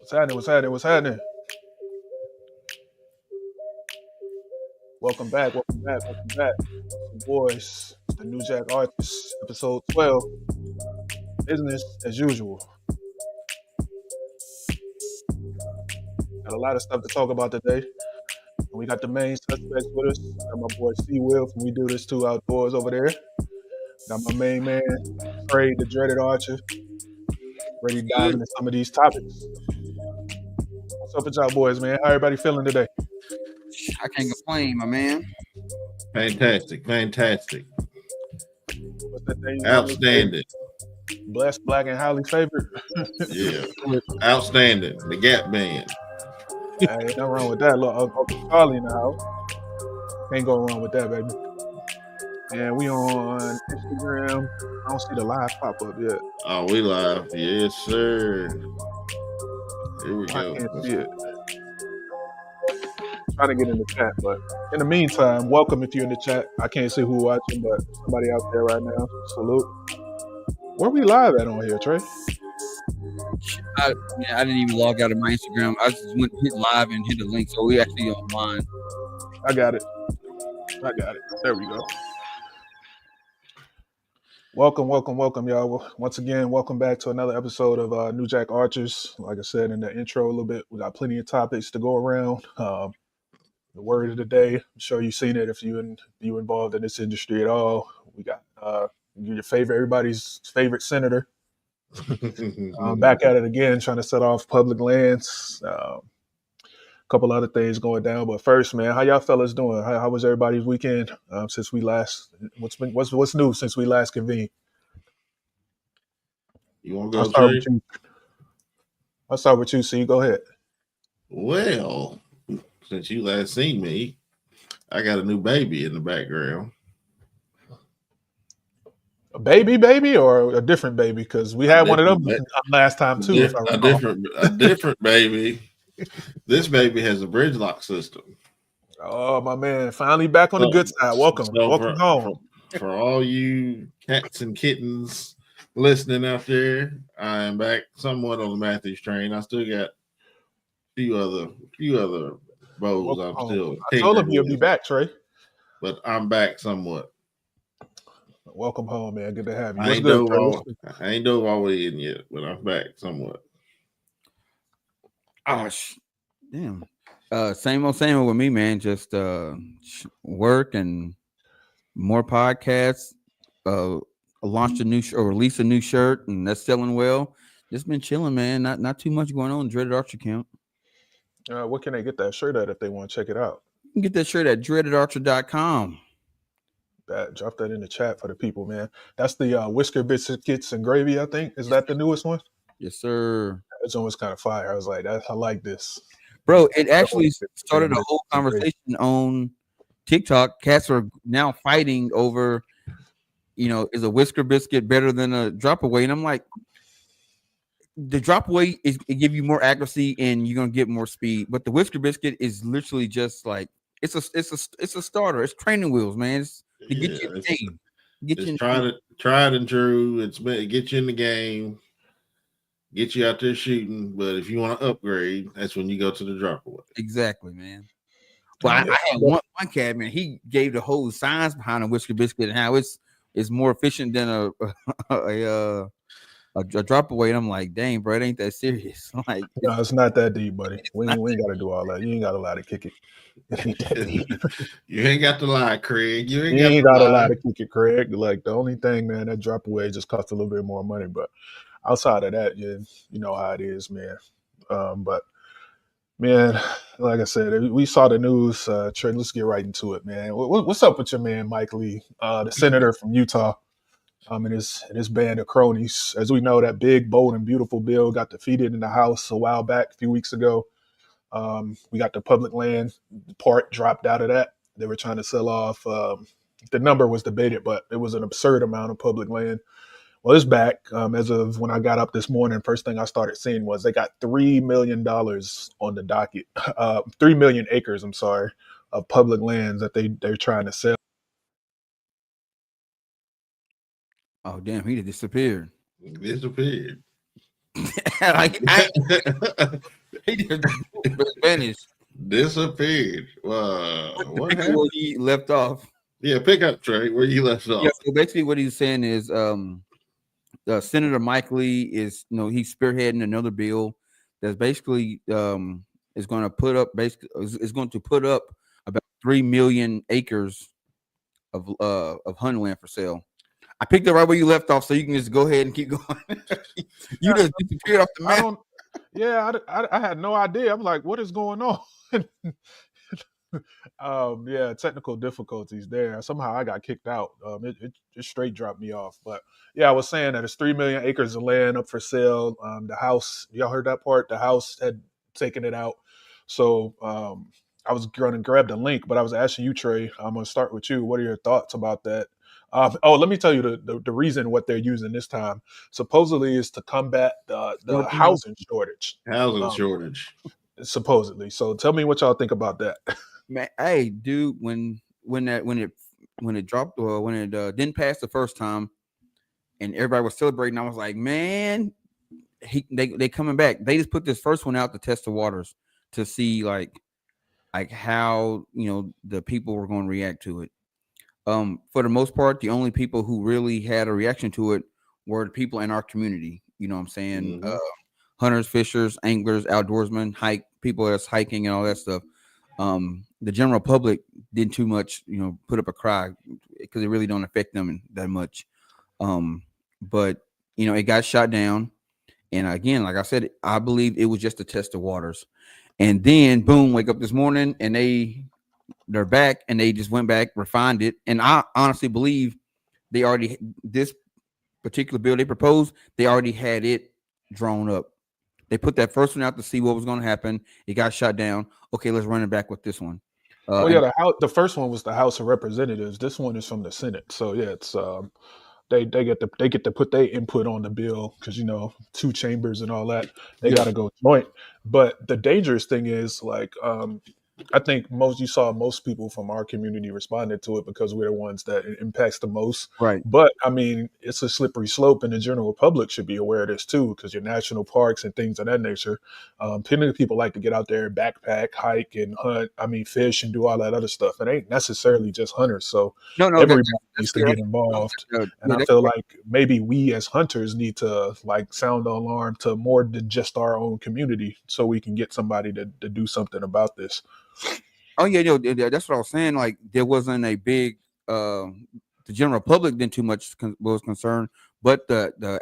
What's happening? What's happening? What's happening? Welcome back. Welcome back. Welcome back. Some boys, the New Jack Artists, episode 12. Business as usual. Got a lot of stuff to talk about today. And we got the main suspects with us. Got my boy C Will from We Do This Too Outdoors over there. Got my main man, Trey, the dreaded Archer, ready to dive Good. into some of these topics. What's up with y'all boys, man? How everybody feeling today? I can't complain, my man. Fantastic. What's that thing you normally say? Outstanding. Blessed, black, and highly favored. Yeah. Outstanding. The Gap Band. Ain't nothing wrong with that. Look, Uncle Charlie in the house. Can't go wrong with that, baby. And we on Instagram. I don't see the live pop up yet. Oh, we live. Yes, sir. Here we I go. can't see it. Trying to get in the chat, but in the meantime, welcome if you're in the chat. I can't see who watching, but somebody out there right now. Salute. Where we live at on here, Trey? I didn't even log out of my Instagram. I just went hit live and hit the link, so we actually online. I got it. There we go. Welcome, y'all. Once again, welcome back to another episode of New Jack Archers. Like I said in the intro a little bit, we got plenty of topics to go around. The word of the day, I'm sure you've seen it if you involved in this industry at all. We got everybody's favorite senator. Back at it again, trying to set off public lands. A couple other things going down, but first, man, how y'all fellas doing? How was everybody's weekend since we last? What's new since we last convened? You want to I'll go, start Trey? with you. I'll start with you. C, go ahead. Well, since you last seen me, I got a new baby in the background. A baby, or a different baby? Because we had one of them last time too. If I recall. A different baby. This baby has a bridge lock system. Oh, my man, finally back on the good side. Welcome home. For all you cats and kittens listening out there, I am back somewhat on the Matthews train. I still got a few other bows. I told him you'll be back, Trey. But I'm back somewhat. Welcome home, man. Good to have you. I ain't dove all the way in yet, but I'm back somewhat. Damn. Same old with me, man. Just work and more podcasts. Launched a new or released a new shirt, and that's selling well. Just been chilling, man. Not too much going on. Dreaded Archer account. What can they get that shirt at if they want to check it out? You can get that shirt at dreadedarcher.com. Drop that in the chat for the people, man. That's the Whisker Biscuits and Gravy, I think. Is that the newest one? Yes, sir. It's almost kind of fire. I was like, I like this. Bro, it actually started a whole conversation on TikTok. Cats are now fighting over, is a Whisker Biscuit better than a drop away? And I'm like, the drop away it give you more accuracy and you're gonna get more speed, but the Whisker Biscuit is literally just like it's a starter. It's training wheels, man. To get you in the game. Tried and true. It gets you in the game, get you out there shooting. But if you want to upgrade, that's when you go to the drop away. Exactly, man. Well, I had one cat, man. He gave the whole science behind a Whisker Biscuit and how it's more efficient than a drop away. And I'm like, dang, bro, it ain't that serious. Like, no, it's not that deep, buddy. We ain't got to do all that. You ain't got to lie to kick it. You ain't got to lie, Craig. You ain't got to lie to kick it, Craig. Like, the only thing, man, that drop away just costs a little bit more money. But outside of that, you know how it is, man. But man, like I said, we saw the news. Trey, let's get right into it, man. What's up with your man, Mike Lee, the senator from Utah? And his band of cronies. As we know, that big, bold, and beautiful bill got defeated in the House a while back, a few weeks ago. We got the public land part dropped out of that. They were trying to sell off. The number was debated, but it was an absurd amount of public land. Well, it's back. As of when I got up this morning, first thing I started seeing was they got $3 million on the docket. 3 million acres, of public lands that they're trying to sell. Oh, damn, he disappeared. Disappeared. like, he just vanished. Disappeared. What happened? Where he left off. Yeah, pick up Trey where you left off. Yeah, so basically what he's saying is Senator Mike Lee is, he's spearheading another bill that's basically is going to put up about 3 million acres of hunting land for sale. I picked up right where you left off, so you can just go ahead and keep going. You just disappeared off the map. I had no idea. I'm like, what is going on? Yeah, technical difficulties there. Somehow I got kicked out. It just straight dropped me off. But yeah, I was saying that it's 3 million acres of land up for sale. The house, y'all heard that part? The house had taken it out. So I was going to grab the link, but I was asking you, Trey. I'm going to start with you. What are your thoughts about that? Let me tell you the reason what they're using this time. Supposedly is to combat the housing shortage. Housing shortage. Supposedly. So tell me what y'all think about that. Man, hey, dude, when it dropped or when it didn't pass the first time, and everybody was celebrating, I was like, man, they coming back. They just put this first one out to test the waters to see like how the people were going to react to it. For the most part, the only people who really had a reaction to it were the people in our community. You know what I'm saying? Mhm. Hunters, fishers, anglers, outdoorsmen, people that's hiking and all that stuff. The general public didn't too much, put up a cry because it really don't affect them that much. But it got shot down. And again, like I said, I believe it was just to test the waters. And then boom, wake up this morning and they're back and they just went back, refined it. And I honestly believe this particular bill they proposed, they already had it drawn up. They put that first one out to see what was going to happen. It got shot down. Okay, let's run it back with this one. The first one was the House of Representatives. This one is from the Senate. So yeah, it's they get to put their input on the bill because 2 chambers and all that. They got to go joint. But the dangerous thing is like I think most people from our community responded to it because we're the ones that it impacts the most. Right. But I mean, it's a slippery slope, and the general public should be aware of this too, because your national parks and things of that nature. Plenty of people like to get out there, backpack, hike, and hunt. I mean, fish and do all that other stuff. It ain't necessarily just hunters. So everybody needs to get involved. And I feel like maybe we as hunters need to like sound the alarm to more than just our own community, so we can get somebody to do something about this. Oh yeah, that's what I was saying. Like there wasn't a big the general public didn't too much was concerned, but the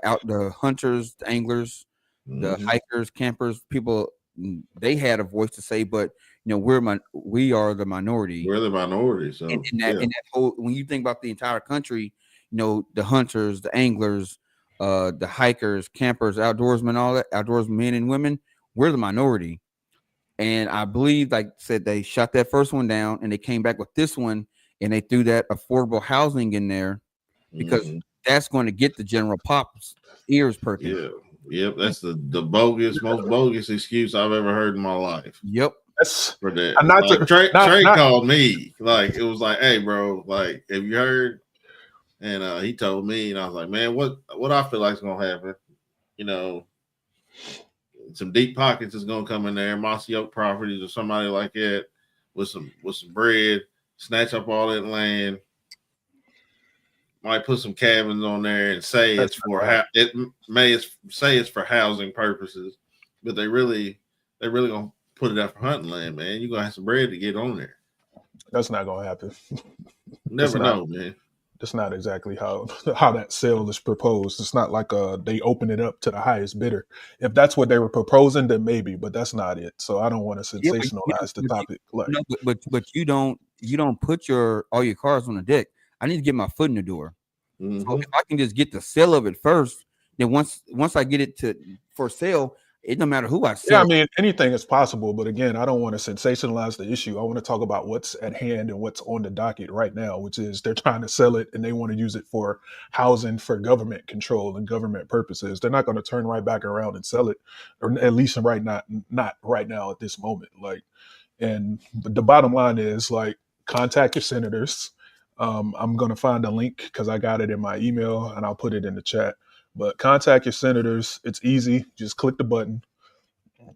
hunters, the anglers, the hikers, campers, people, they had a voice to say. But we are the minority. We're the minority. So in that whole, when you think about the entire country, the hunters, the anglers, the hikers, campers, outdoorsmen, all that, outdoors men and women, we're the minority. And I believe, like I said, they shot that first one down and they came back with this one and they threw that affordable housing in there because that's going to get the general pop's ears perking. Yeah. Yep. That's the most bogus excuse I've ever heard in my life. Yep. That's for that. Trey called me. Like, it was like, hey, bro, like, have you heard? And he told me, and I was like, man, what I feel like is going to happen, some deep pockets is gonna come in there, Mossy Oak Properties or somebody like that with some bread, snatch up all that land, might put some cabins on there and say it's for it's for housing purposes, but they really gonna put it out for hunting land, man. You're gonna have some bread to get on there. That's not gonna happen. Never know, man. That's not exactly how that sale is proposed. It's not like they open it up to the highest bidder. If that's what they were proposing, then maybe, but that's not it. So I don't want to sensationalize the topic. But you don't put all your cars on the deck. I need to get my foot in the door. So if I can just get the sale of it first, then once I get it for sale, it don't matter who I sell. Yeah, I mean, anything is possible, but again, I don't want to sensationalize the issue. I want to talk about what's at hand and what's on the docket right now, which is they're trying to sell it and they want to use it for housing for government control and government purposes. They're not going to turn right back around and sell it, or at least not right now at this moment. Like, and the bottom line is like, contact your senators. I'm going to find a link because I got it in my email and I'll put it in the chat. But contact your senators. It's easy. Just click the button.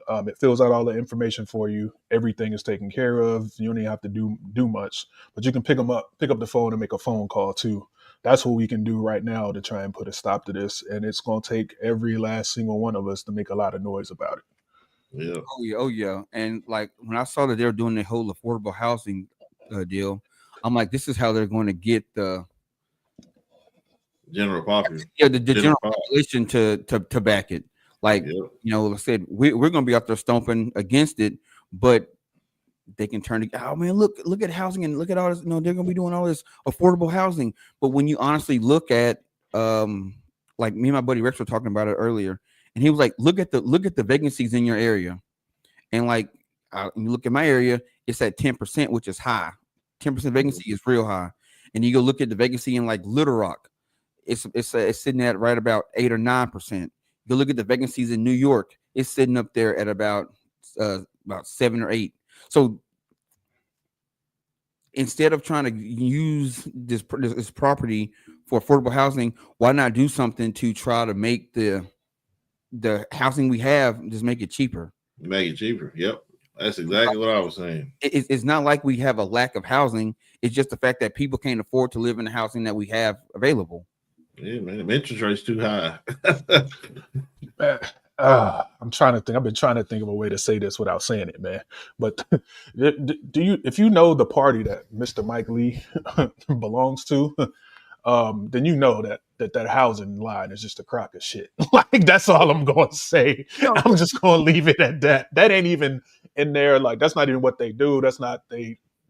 It fills out all the information for you. Everything is taken care of. You don't even have to do much, but you can pick up the phone and make a phone call too. That's what we can do right now to try and put a stop to this. And it's going to take every last single one of us to make a lot of noise about it. Yeah. Oh yeah. And like when I saw that they were doing the whole affordable housing deal, I'm like, this is how they're going to get the general population. Yeah, the general population to back it. Like, Yep. Like I said, we're going to be out there stomping against it, but they can turn to, oh man, look at housing and look at all this. They're going to be doing all this affordable housing. But when you honestly look at, like me and my buddy Rex were talking about it earlier, and he was like, look at the vacancies in your area, and like you look at my area, it's at 10%, which is high. 10% vacancy is real high, and you go look at the vacancy in like Little Rock. It's sitting at right about 8 or 9%. You look at the vacancies in New York, it's sitting up there at about 7 or 8. So instead of trying to use this property for affordable housing, why not do something to try to make the housing we have, just make it cheaper? Make it cheaper. Yep. That's exactly what I was saying. It's not like we have a lack of housing. It's just the fact that people can't afford to live in the housing that we have available. Yeah, man, the interest rate's too high. I'm trying to think. I've been trying to think of a way to say this without saying it, man. But do you, if you know the party that Mr. Mike Lee belongs to, then you know that housing line is just a crock of shit. Like that's all I'm going to say. I'm just going to leave it at that. That ain't even in there. Like that's not even what they do.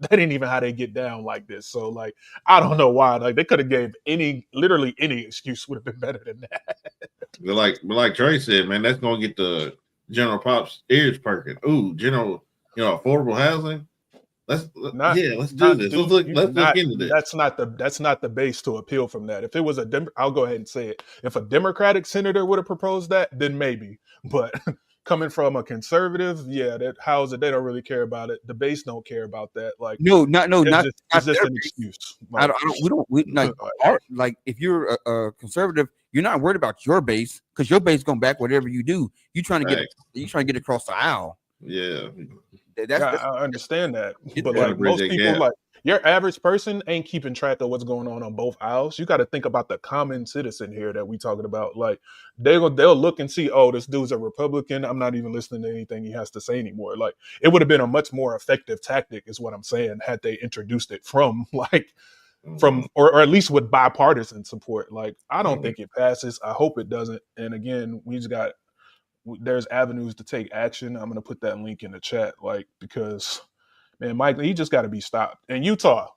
That ain't even how they get down like this. So like, I don't know why. Like they could have gave literally any excuse would have been better than that. But like Trey said, man, that's gonna get the general pop's ears perking. Ooh, affordable housing. Let's do this. Let's look into this. That's not the base to appeal from that. If it was I'll go ahead and say it. If a Democratic senator would have proposed that, then maybe. But coming from a conservative, yeah, that housing, they don't really care about it. The base don't care about that. Like it's just an excuse. Like, like if you're a conservative, you're not worried about your base because your base gonna back whatever you do. You trying to get across the aisle. Yeah. I understand that, but like most people, like your average person ain't keeping track of what's going on both aisles. You got to think about the common citizen here that we talking about. Like they'll look and see, oh, this dude's a Republican. I'm not even listening to anything he has to say anymore. Like it would have been a much more effective tactic, is what I'm saying, had they introduced it from or at least with bipartisan support. Like I don't think it passes. I hope it doesn't. And again, there's avenues to take action. I'm going to put that link in the chat, because, man, Mike, he just got to be stopped. And Utah,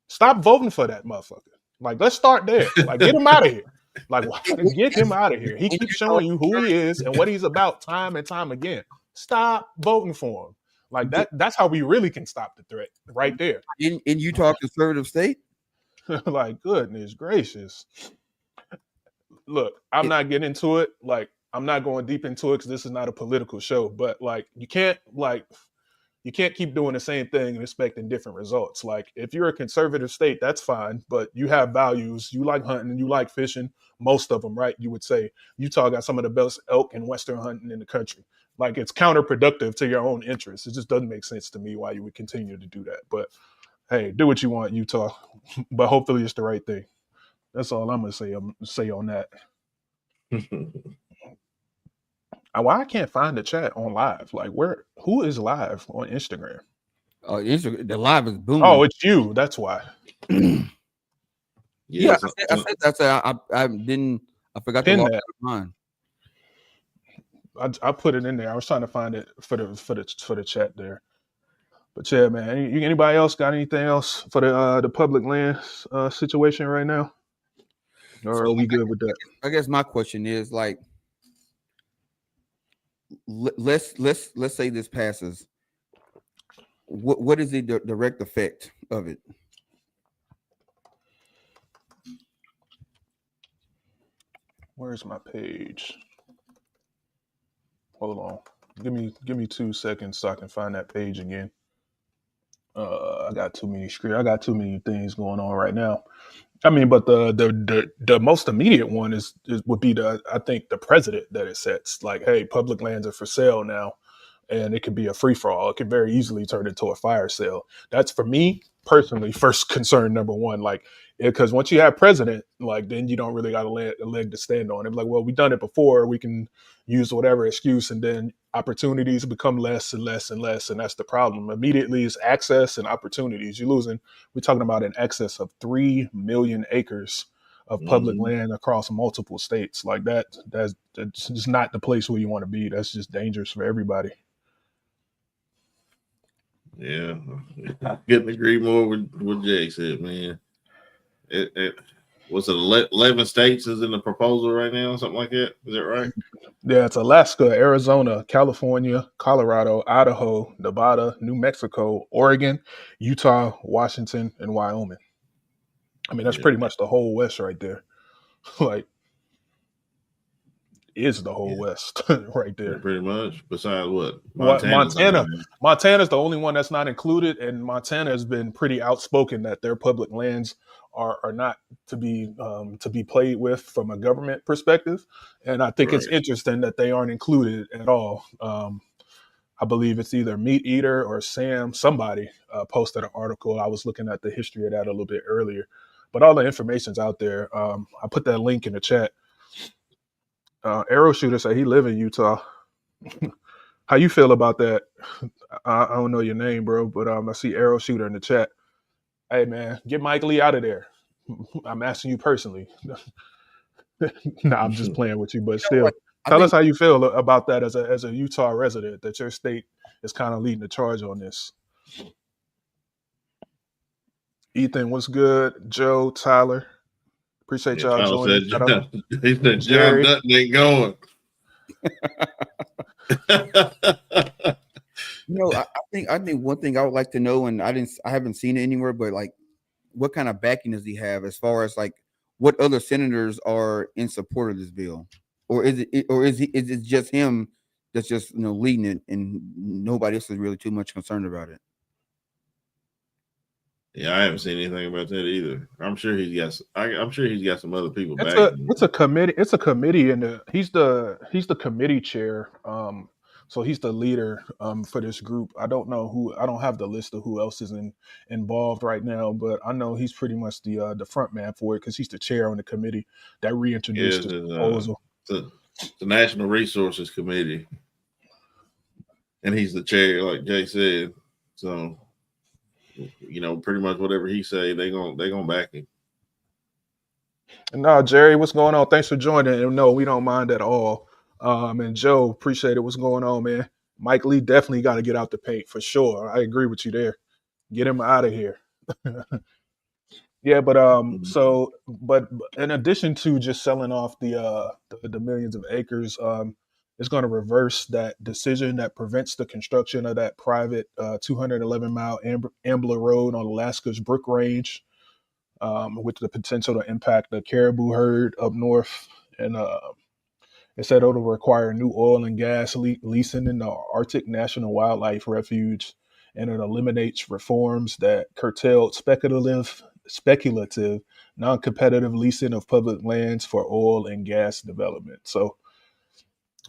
stop voting for that motherfucker. Like, let's start there. Like, get him out of here. Like, get him out of here. He keeps showing you who he is and what he's about time and time again. Stop voting for him. Like, that's how we really can stop the threat right there. In Utah, conservative state? Like, goodness gracious. Look, I'm not getting into it. Like, I'm not going deep into it because this is not a political show, but like you can't keep doing the same thing and expecting different results. Like if you're a conservative state, that's fine, but you have values. You like hunting, you like fishing, most of them, right? You would say Utah got some of the best elk and western hunting in the country. Like it's counterproductive to your own interests. It just doesn't make sense to me why you would continue to do that. But hey, do what you want, Utah, but hopefully it's the right thing. That's all I'm gonna say on that. Why I can't find the chat on live? Like who is live on Instagram? Oh, Instagram, the live is booming. Oh, it's you. That's why. Yeah, I said I forgot to log mine. I put it in there. I was trying to find it for the chat there. But yeah, man. Anybody else got anything else for the public land situation right now? Or are we good with that? I guess my question is like, let's say this passes. What is the direct effect of it? Where's my page? Hold on. Give me 2 seconds so I can find that page again. I got too many screens. I got too many things going on right now. I mean, but the most immediate one is would be I think the president that it sets like, hey, public lands are for sale now, and it could be a free for all. It could very easily turn into a fire sale. That's for me personally first concern number one. Like, because once you have president, like then you don't really got a leg to stand on. It's like, well, we've done it before. We can use whatever excuse, and then opportunities become less and less and less, and that's the problem. Immediately is access and opportunities. You're losing. We're talking about an excess of 3 million acres of public land across multiple states. Like that's just not the place where you want to be. That's just dangerous for everybody. Yeah, I couldn't agree more with what Jay said, man. It was it 11 states is in the proposal right now, something like that. Is that right? Yeah, it's Alaska, Arizona, California, Colorado, Idaho, Nevada, New Mexico, Oregon, Utah, Washington, and Wyoming. I mean, that's Yeah, pretty much the whole West right there. Like, is the whole yeah, West right there. pretty much. Besides what What Montana's not in there. Montana's the only one that's not included, and Montana has been pretty outspoken that their public lands are not to be played with from a government perspective. And I think it's Right. interesting that they aren't included at all. I believe it's either Meat Eater or Sam. Somebody posted an article. I was looking at the history of that a little bit earlier, but all the information's out there. I put that link in the chat. Arrow Shooter said he live in Utah. How you feel about that? I don't know your name, bro, but I see Arrow Shooter in the chat. Hey, man, get Mike Lee out of there. I'm asking you personally. No, I'm just playing with you, but still, tell us how you feel about that as a Utah resident, that your state is kind of leading the charge on this. Ethan, what's good? Joe, Tyler, appreciate y'all Tyler joining. said, he said John Jerry. Dutton ain't going. I think one thing I would like to know, and I haven't seen it anywhere, but like, what kind of backing does he have as far as like what other senators are in support of this bill, or is it just him that's just leading it, and nobody else is really too much concerned about it? Yeah, I haven't seen anything about that either. I'm sure he's got some other people back. It's a committee. It's a committee, and he's the committee chair. So he's the leader for this group. I don't know who. I don't have the list of who else is involved right now, but I know he's pretty much the front man for it because he's the chair on the committee that reintroduced the proposal. The National Resources Committee, and he's the chair, like Jay said. So, pretty much whatever he say, they gonna back him. No, Jerry, what's going on? Thanks for joining. And no, we don't mind at all. And Joe, appreciate it. What's going on, man? Mike Lee definitely got to get out the paint for sure. I agree with you there. Get him out of here. Yeah, but but in addition to just selling off the millions of acres, it's going to reverse that decision that prevents the construction of that private 211-mile Ambler Road on Alaska's Brook Range, with the potential to impact the caribou herd up north. And it said it'll require new oil and gas leasing in the Arctic National Wildlife Refuge, and it eliminates reforms that curtailed speculative, non-competitive leasing of public lands for oil and gas development. So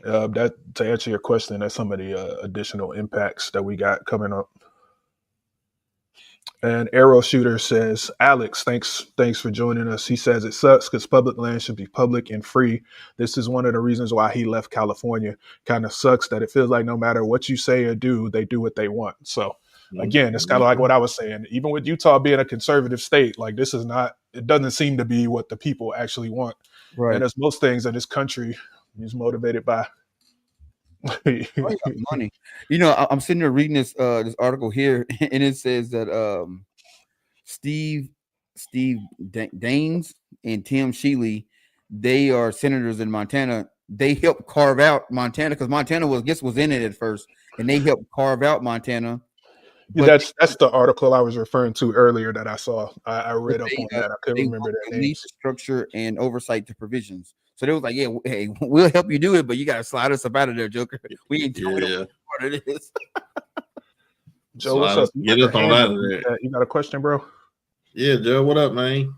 that, to answer your question, that's some of the additional impacts that we got coming up. And Arrow Shooter says, Alex, thanks for joining us. He says it sucks because public land should be public and free. This is one of the reasons why he left California. Kind of sucks that it feels like no matter what you say or do, they do what they want. So again, it's kind of like what I was saying. Even with Utah being a conservative state, like this is not, it doesn't seem to be what the people actually want. Right. And as most things in this country is motivated by money. I'm sitting there reading this article here, and it says that Steve Daines and Tim Shealy, they are senators in Montana. They helped carve out Montana because Montana was in it at first, and they helped carve out Montana. That's the article I was referring to earlier that I saw. I read up on that. I couldn't remember their names. Structure and oversight to provisions. So they was like, yeah, hey, we'll help you do it, but you got to slide us up out of there, Joker. We ain't doing part of this. Joe, what's up? You get us on out of that. You got a question, bro? Yeah, Joe, what up, man?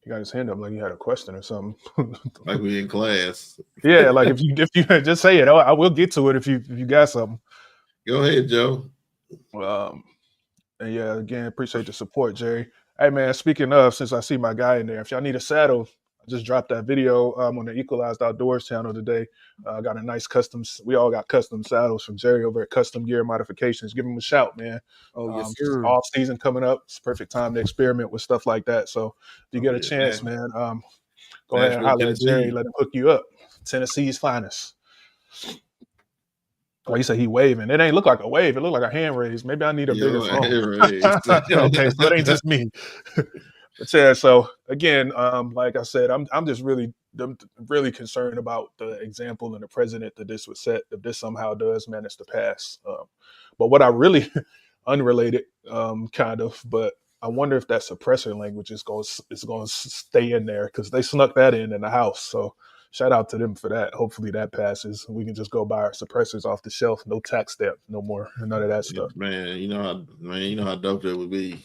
He got his hand up like he had a question or something. Like we in class. Yeah, like if you just say it, I will get to it if you got something. Go ahead, Joe. And yeah, again, appreciate the support, Jerry. Hey man, speaking of, since I see my guy in there, if y'all need a saddle, I just dropped that video on the Equalized Outdoors channel today. Got a nice we all got custom saddles from Jerry over at Custom Gear Modifications. Give him a shout, man. Oh, yes, sir. Off season coming up. It's a perfect time to experiment with stuff like that. So if you get a chance, man, go ahead and holler at Jerry. Let him hook you up. Tennessee's finest. Oh, you say he waving. It ain't look like a wave. It look like a hand raise. Maybe I need a bigger phone. Okay, so it ain't just me. But yeah, so again, like I said, I'm just really concerned about the example and the precedent that this would set if this somehow does manage to pass. But what I really unrelated, kind of, but I wonder if that suppressor language is going to stay in there because they snuck that in the House. So shout out to them for that. Hopefully that passes. We can just go buy our suppressors off the shelf. No tax stamp, no more, none of that stuff. Man, you know how dope that would be.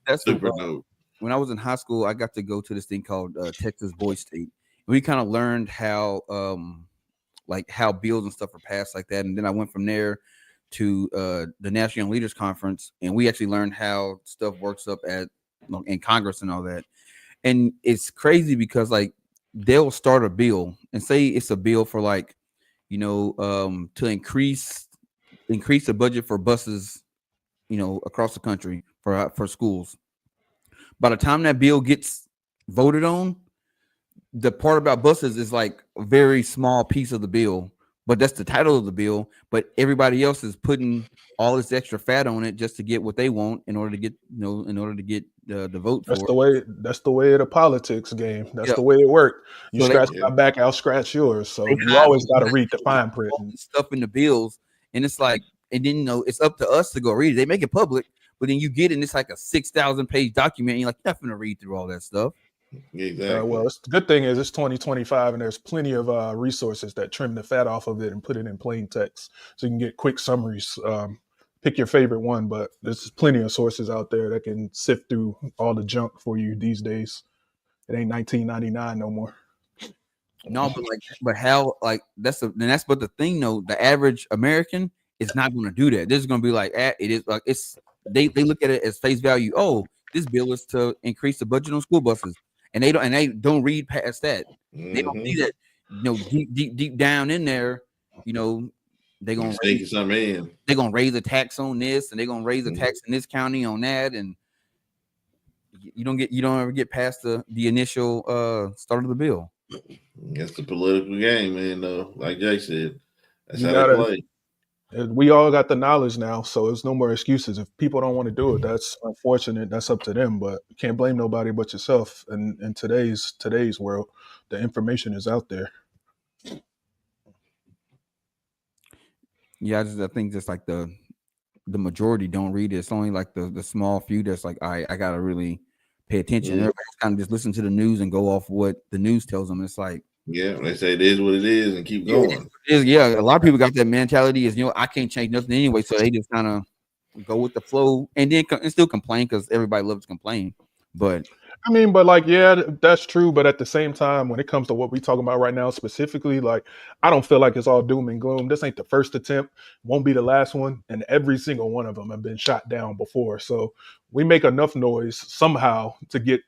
That's super dope. When I was in high school, I got to go to this thing called Texas Boy State. We kind of learned how how bills and stuff are passed like that, and then I went from there to the National Young Leaders Conference, and we actually learned how stuff works up in Congress and all that. And it's crazy because they'll start a bill and say it's a bill for to increase the budget for buses, across the country for schools. By the time that bill gets voted on, the part about buses is like a very small piece of the bill, but that's the title of the bill. But everybody else is putting all this extra fat on it just to get what they want in order to get the vote. That's the way of the politics game. That's the way it worked. You scratch my back, I'll scratch yours. So you always got to read the fine print and stuff in the bills, and it's like, and then it's up to us to go read it. They make it public, but then you get it, and it's like a 6,000 page document. And you're like, you're not going to read through all that stuff. Exactly. Well, the good thing is it's 2025, and there's plenty of resources that trim the fat off of it and put it in plain text, so you can get quick summaries. Pick your favorite one, but there's plenty of sources out there that can sift through all the junk for you these days. It ain't 1999 no more. No, but how that's but the thing though, the average American is not going to do that. This is going to be like it is like they look at it as face value. Oh, this bill is to increase the budget on school buses, and they don't read past that. Mm-hmm. They don't see that deep down in there. They're gonna raise a tax on this, and they're gonna raise a tax in this county on that, and you don't ever get past the initial start of the bill. That's the political game, man. Though, like Jay said, that's how they play. We all got the knowledge now, so there's no more excuses. If people don't want to do it, that's unfortunate. That's up to them, but you can't blame nobody but yourself. And in today's world, the information is out there. Yeah, I think just like the majority don't read it. It's only like the small few that's like, all right, I gotta really pay attention. Everybody's kind of just listen to the news and go off what the news tells them. It's like, they say it is what it is and keep going. A lot of people got that mentality is, I can't change nothing anyway, so they just kind of go with the flow and then still complain because everybody loves to complain. But I mean, that's true. But at the same time, when it comes to what we're talking about right now specifically, I don't feel like it's all doom and gloom. This ain't the first attempt, won't be the last one. And every single one of them have been shot down before. So we make enough noise somehow to get,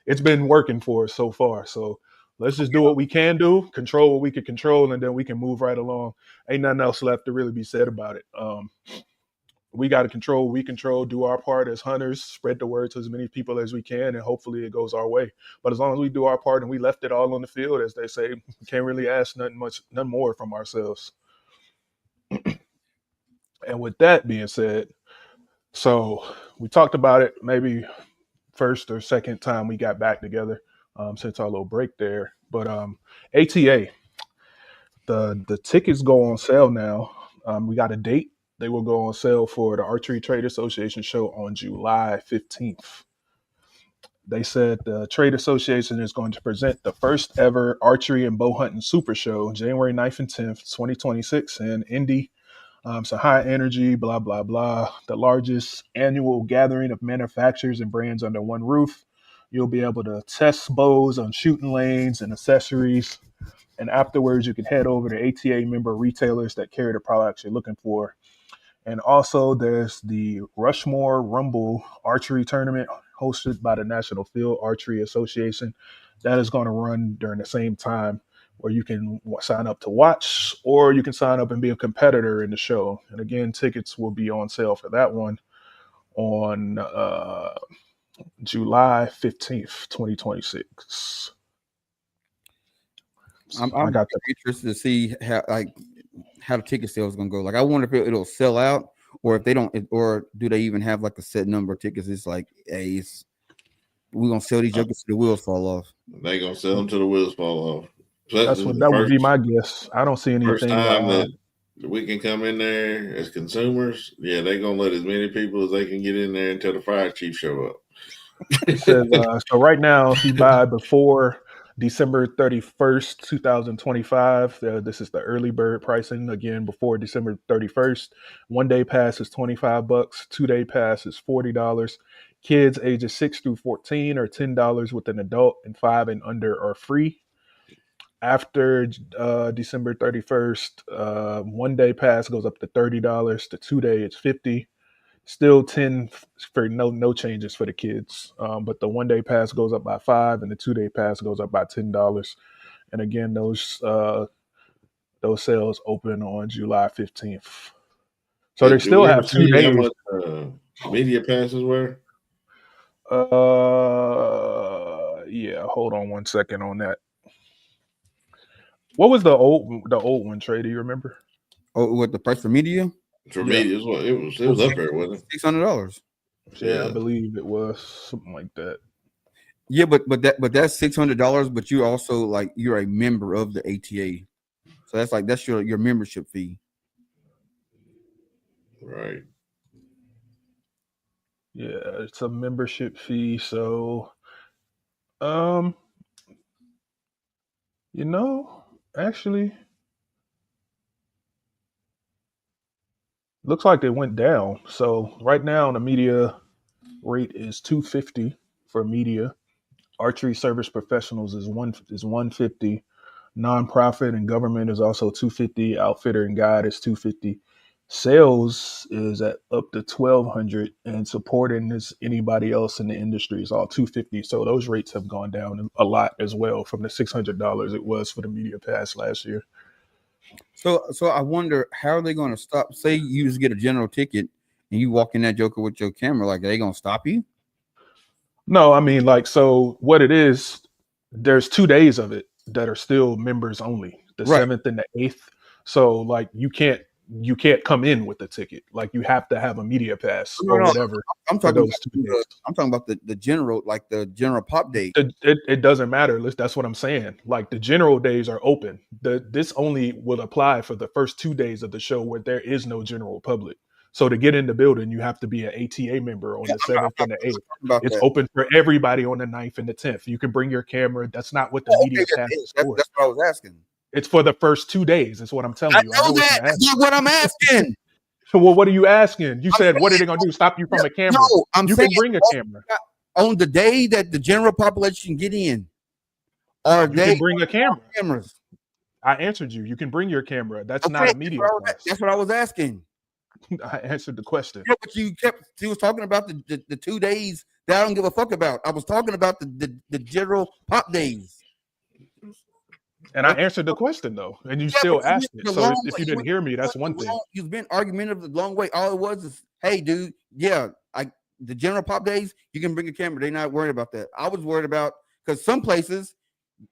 it's been working for us so far. So let's just do what we can do, control what we can control, and then we can move right along. Ain't nothing else left to really be said about it. We got to control what we control, do our part as hunters, spread the word to as many people as we can, and hopefully it goes our way. But as long as we do our part and we left it all on the field, as they say, we can't really ask nothing more from ourselves. And with that being said, so we talked about it maybe first or second time we got back together since our little break there. But ATA, the tickets go on sale now. We got a date. They will go on sale for the Archery Trade Association show on July 15th. They said the trade association is going to present the first ever archery and bow hunting super show January 9th and 10th, 2026 in Indy. So high energy, blah, blah, blah. The largest annual gathering of manufacturers and brands under one roof. You'll be able to test bows on shooting lanes and accessories. And afterwards, you can head over to ATA member retailers that carry the products you're looking for. And also, there's the Rushmore Rumble Archery Tournament hosted by the National Field Archery Association. That is going to run during the same time where you can sign up to watch or you can sign up and be a competitor in the show. And again, tickets will be on sale for that one on July 15th, 2026. I'm interested to see how the ticket sales is gonna go. Like, I wonder if it'll sell out, or if they don't, or do they even have like a set number of tickets? It's like, hey, we're gonna sell these jokers to the wheels fall off. They gonna sell them to the wheels fall off. So that would be my guess. I don't see anything. First time that we can come in there as consumers, yeah, they're gonna let as many people as they can get in there until the fire chief show up. It says, so right now, if you buy before December 31st, 2025, this is the early bird pricing. Again, before December 31st, 1 day pass is $25, 2 day pass is $40. Kids ages 6 through 14 are $10 with an adult, and 5 and under are free. After December 31st, 1 day pass goes up to $30. The 2 day it's $50. Still 10 for no changes for the kids. But the 1 day pass goes up by $5 and the 2 day pass goes up by $10. And again, those sales open on July 15th. So they still have 2 days. How much media passes were? Yeah, hold on 1 second on that. What was the old one, Trey? Do you remember? Oh, what the price for media? For media, it was up there, wasn't it? $600. Yeah, I believe it was something like that. Yeah, but that's $600. But you also, like, you're a member of the ATA, so that's your membership fee. Right. Yeah, it's a membership fee. So, actually, looks like it went down. So right now the media rate is $250 for media. Archery service professionals is 150. Nonprofit and government is also $250. Outfitter and guide is $250. Sales is at up to $1,200, and supporting is anybody else in the industry is all $250. So those rates have gone down a lot as well from the $600 it was for the media pass last year. So I wonder, how are they going to stop? Say you just get a general ticket and you walk in that joker with your camera, like, are they going to stop you? No, I mean, like, so what it is, there's 2 days of it that are still members only, the 7th and the 8th. So like you can't come in with the ticket. Like you have to have a media pass or whatever. I'm talking about those 2 days. I'm talking about the general, like the general pop day. It doesn't matter. That's what I'm saying. Like the general days are open. This only will apply for the first 2 days of the show where there is no general public. So to get in the building, you have to be an ATA member on the 7th and the 8th. It's open for everybody on the 9th and the 10th. You can bring your camera. That's not what the media pass is for. That's what I was asking. It's for the first 2 days. That's what I'm telling you. I know that. That's not what I'm asking. Well, what are you asking? You said, what are they going to do? Stop you from a camera? No, you can bring a camera. On the day that the general population get in, you can bring a camera. Cameras. I answered you. You can bring your camera. That's not a media pass. That's what I was asking. I answered the question. Yeah, but you was talking about the 2 days that I don't give a fuck about. I was talking about the general pop days. And I answered the question though, and you still asked it. So if you didn't hear me, that's one thing. You've been argumentative the long way. All it was is, hey, dude, yeah, the general pop days, you can bring a camera. They're not worried about that. I was worried about, because some places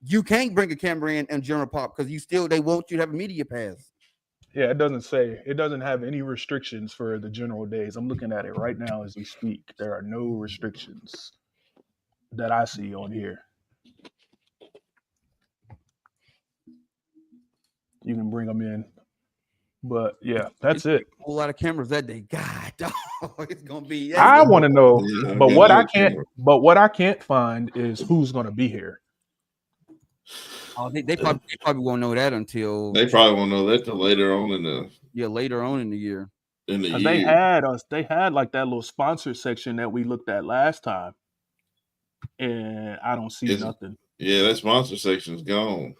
you can't bring a camera in and general pop because they want you to have a media pass. Yeah, it doesn't have any restrictions for the general days. I'm looking at it right now as we speak. There are no restrictions that I see on here. You can bring them in, but yeah, that's it. A whole lot of cameras that day. God, it's gonna be. I want to know, Yeah, but camera. what I can't find is who's going to be here. Oh, they probably won't know that until They probably won't know that till later on later on in the year. in the Because year. they had like that little sponsor section that we looked at last time, and I don't see nothing. Yeah, that sponsor section's gone.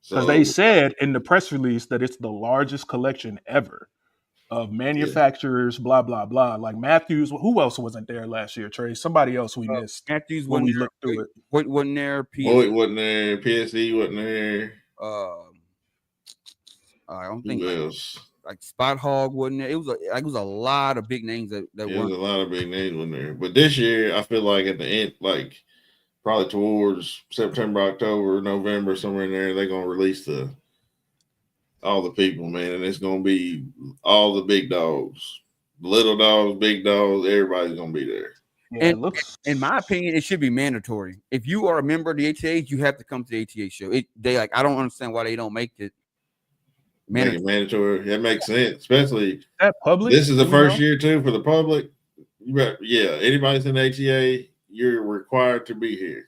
Because they So said in the press release that it's the largest collection ever of yeah, manufacturers, blah blah blah. Like Matthews, who else wasn't there last year? Trey, somebody else we missed Matthews when wasn't we there. looked through it. Voight wasn't there. Boyd wasn't there. PSE wasn't there. I don't think Who else? like Spot Hog wasn't there. It was a lot of big names that There weren't. was a lot of big names in there. But this year, I feel like at the end, like probably towards September, October, November, somewhere in there, they're gonna release all the people, man, and it's gonna be all the big dogs, little dogs, big dogs. Everybody's gonna be there. Yeah, And it looks. in my opinion, it should be mandatory. If you are a member of the ATA, you have to come to the ATA show. I don't understand why they don't make it Make it mandatory. That makes sense, especially that public. This is the first year too for the public. Yeah, anybody's in ATA, you're required to be here.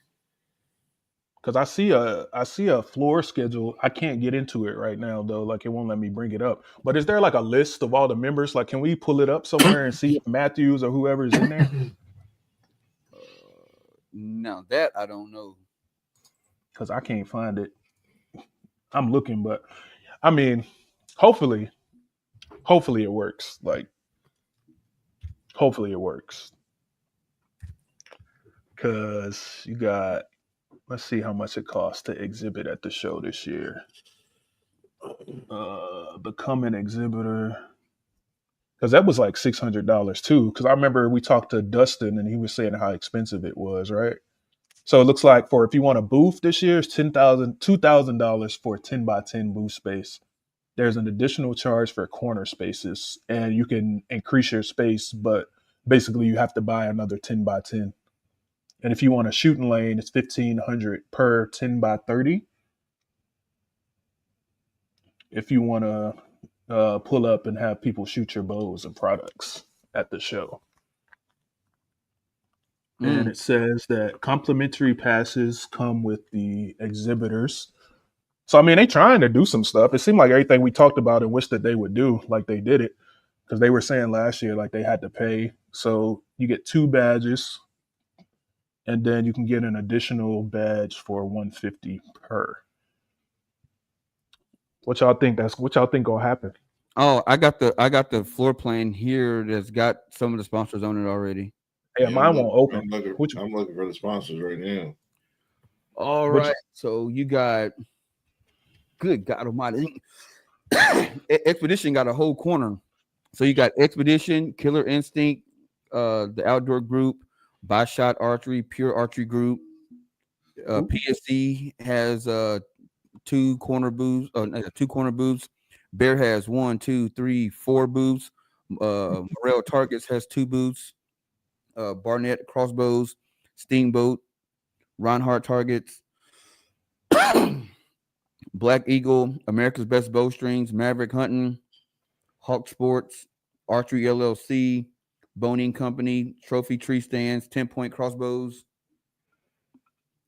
Because I see a floor schedule. I can't get into it right now though. Like it won't let me bring it up. But is there like a list of all the members? Like, can we pull it up somewhere and see if Matthews or whoever is in there? No, that I don't know. Because I can't find it. I'm looking, but I mean, hopefully it works. Like, hopefully it works. Because you got, let's see how much it costs to exhibit at the show this year. Become an exhibitor. Because that was like $600 too. Because I remember we talked to Dustin and he was saying how expensive it was, right? So it looks like for if you want a booth this year, it's $2,000 for a 10 by 10 booth space. There's an additional charge for corner spaces, and you can increase your space, but basically you have to buy another 10 by 10. And if you want a shooting lane, it's $1,500 per 10 by 30. If you want to pull up and have people shoot your bows and products at the show. And it says that complimentary passes come with the exhibitors. So, I mean, they trying to do some stuff. It seemed like everything we talked about and wished that they would do, like they did it. Because they were saying last year, like they had to pay. So you get 2 badges, and then you can get an additional badge for $150 per. What y'all think gonna happen? Oh, I got the floor plan here that's got some of the sponsors on it already. Yeah, mine won't open. I'm looking for the sponsors right now. All right. So you got, good God Almighty, Expedition got a whole corner. So you got Expedition, Killer Instinct, the Outdoor Group, By Shot Archery, Pure Archery Group. PSC has 2 corner booths. Bear has 1, 2, 3, 4 booths. Morel Targets has 2 booths. Barnett Crossbows, Steamboat, Ronhart Targets, Black Eagle, America's Best Bowstrings, Maverick Hunting, Hawk Sports, Archery LLC, Boning Company, Trophy Tree Stands, 10-point crossbows.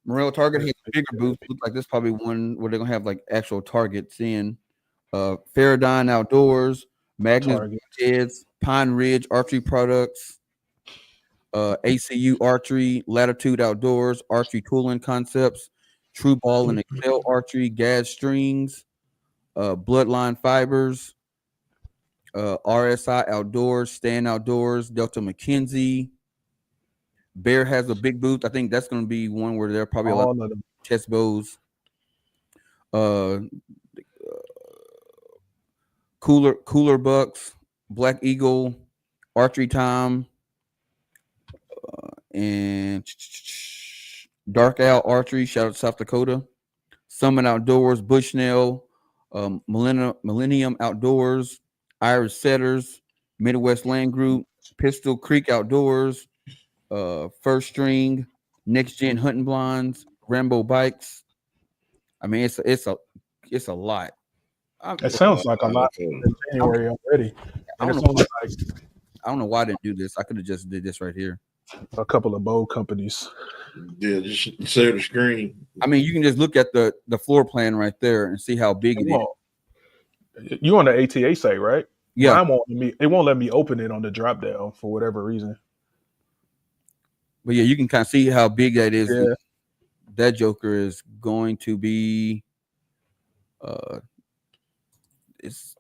Morel Target has a bigger booth. Looks like this probably one where they're gonna have like actual targets in. Faradyne Outdoors, Magnus Broadheads, Pine Ridge Archery Products, ACU Archery, Latitude Outdoors, Archery Tooling Concepts, True Ball and Excel Archery, Gaz Strings, Bloodline Fibers, RSI Outdoors, Stand Outdoors, Delta McKenzie. Bear has a big booth. I think that's going to be one where there are probably a lot of chest bows. Cooler Bucks, Black Eagle, Archery Time, and Dark Owl Archery. Shout out to South Dakota. Summit Outdoors, Bushnell, Millennium Outdoors, Irish Setters, Midwest Land Group, Pistol Creek Outdoors, First String, Next Gen Hunting Blinds, Rambo Bikes. I mean, it's a lot. It sounds like a lot in January already. I don't know why I didn't do this. I could have just did this right here. A couple of bow companies. Yeah, just share the screen. I mean, you can just look at the floor plan right there and see how big it is. You on the ATA site, right? Yeah. It won't let me open it on the drop down for whatever reason. But yeah, you can kind of see how big that is. Yeah. That joker is going to be it's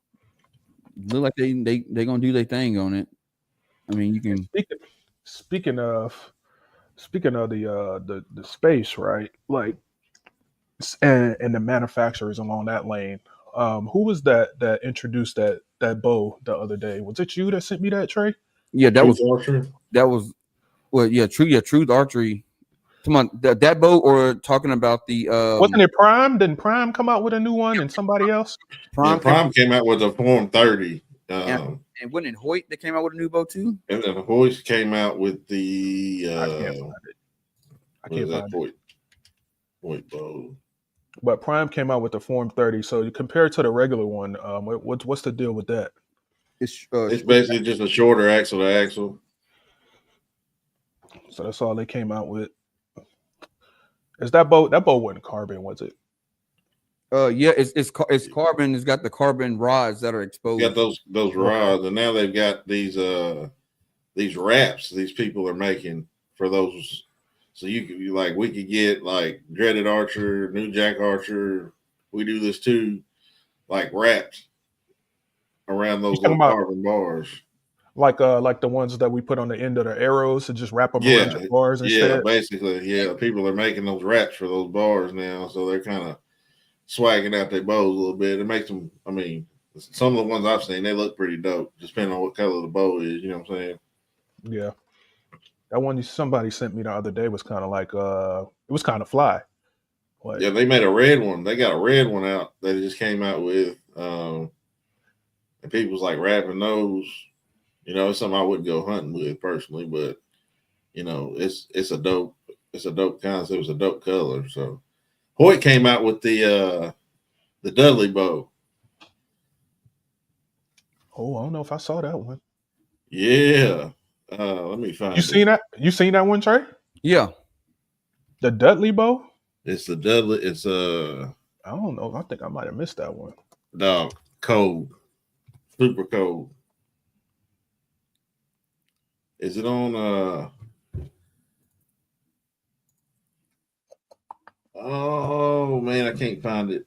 look like they're gonna do their thing on it. I mean, you can speaking of the space, right? Like and the manufacturers along that lane. Who was that introduced that bow the other day? Was it you that sent me that, Trey? Yeah, Truth Archery. Truth Archery. Come on, that bow, or talking about the wasn't it Prime? Didn't Prime come out with a new one and somebody else? Prime came out with a Form 30. And wasn't it Hoyt that came out with a new bow too? And then Hoyt came out with the I can't find it. I can't find it. Hoyt bow. But Prime came out with the Form 30. So you compare it to the regular one. What's the deal with that? It's basically just a shorter axle to axle. So that's all they came out with. Is that bow wasn't carbon, was it? Yeah, it's carbon. It's got the carbon rods that are exposed. Got those rods, and now they've got these wraps these people are making for those. So we could get like Dreaded Archer, New Jack Archer. We do this too, like wraps around those little carbon bars. Like the ones that we put on the end of the arrows to just wrap them around your bars instead? Yeah, basically. Yeah, people are making those wraps for those bars now, so they're kind of swagging out their bows a little bit. It makes them, I mean, some of the ones I've seen, they look pretty dope, just depending on what color the bow is, you know what I'm saying? Yeah. That one somebody sent me the other day was kind of like, it was kind of fly. Yeah, they made a red one. They got a red one out that it just came out with. And people's like wrapping those. You know, it's something I wouldn't go hunting with personally, but you know, it's a dope concept. It was a dope color. So Hoyt came out with the Dudley bow. Oh, I don't know if I saw that one. Yeah. Let me find You seen that? You seen that one, Trey? Yeah. The Dudley bow? It's the Dudley. It's I don't know. I think I might have missed that one. No, cold. Super cold. Is it on oh man, I can't find it.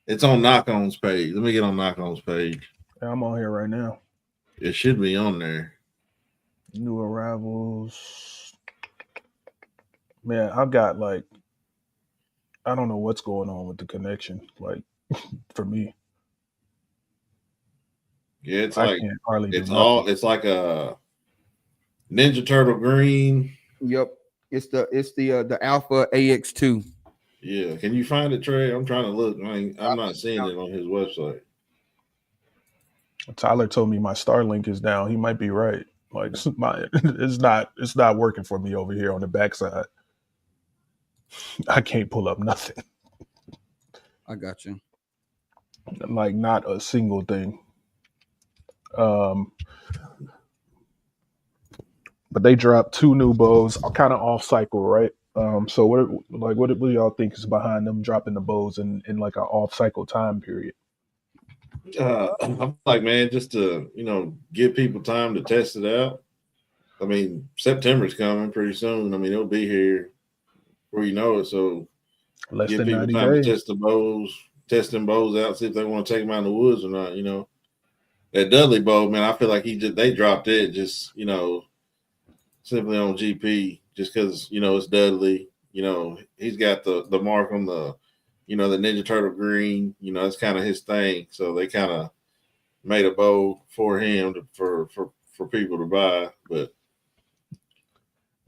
It's on Knock On's page. Let me get on Knock On's page. Yeah, I'm on here right now. It should be on there. New arrivals. Man, I've got like, I don't know what's going on with the connection. Like for me. Yeah, it's like it's like a Ninja Turtle green. Yep. It's the Alpha AX2. Yeah. Can you find it, Trey? I'm trying to look. I'm not seeing it on his website. Tyler told me my Starlink is down. He might be right. Like it's not working for me over here on the backside. I can't pull up nothing. I got you. Like not a single thing. But they dropped 2 new bows, kind of off cycle, right? So what do y'all think is behind them dropping the bows in like an off cycle time period? I'm like, man, just to give people time to test it out. I mean, September's coming pretty soon. I mean, it'll be here before you know it. So give people time to test the bows, test them bows out, see if they want to take them out in the woods or not. You know, that Dudley bow, man, I feel like they dropped it just simply on GP just because it's Dudley. He's got the mark on the the Ninja Turtle green. It's kind of his thing. So they kind of made a bow for him for people to buy. But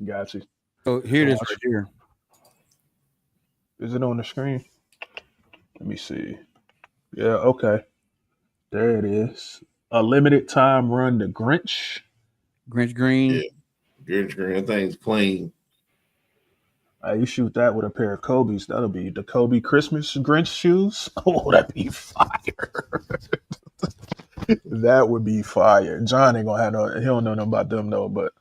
gotcha. So here it is right here. Is it on the screen? Let me see. Yeah, okay. There it is. A limited time run to Grinch. Grinch green. Yeah. Grinch green. That thing's clean. You shoot that with a pair of Kobe's. That'll be the Kobe Christmas Grinch shoes. Oh, that'd be fire. That would be fire. John ain't gonna have no. He don't know nothing about them though, but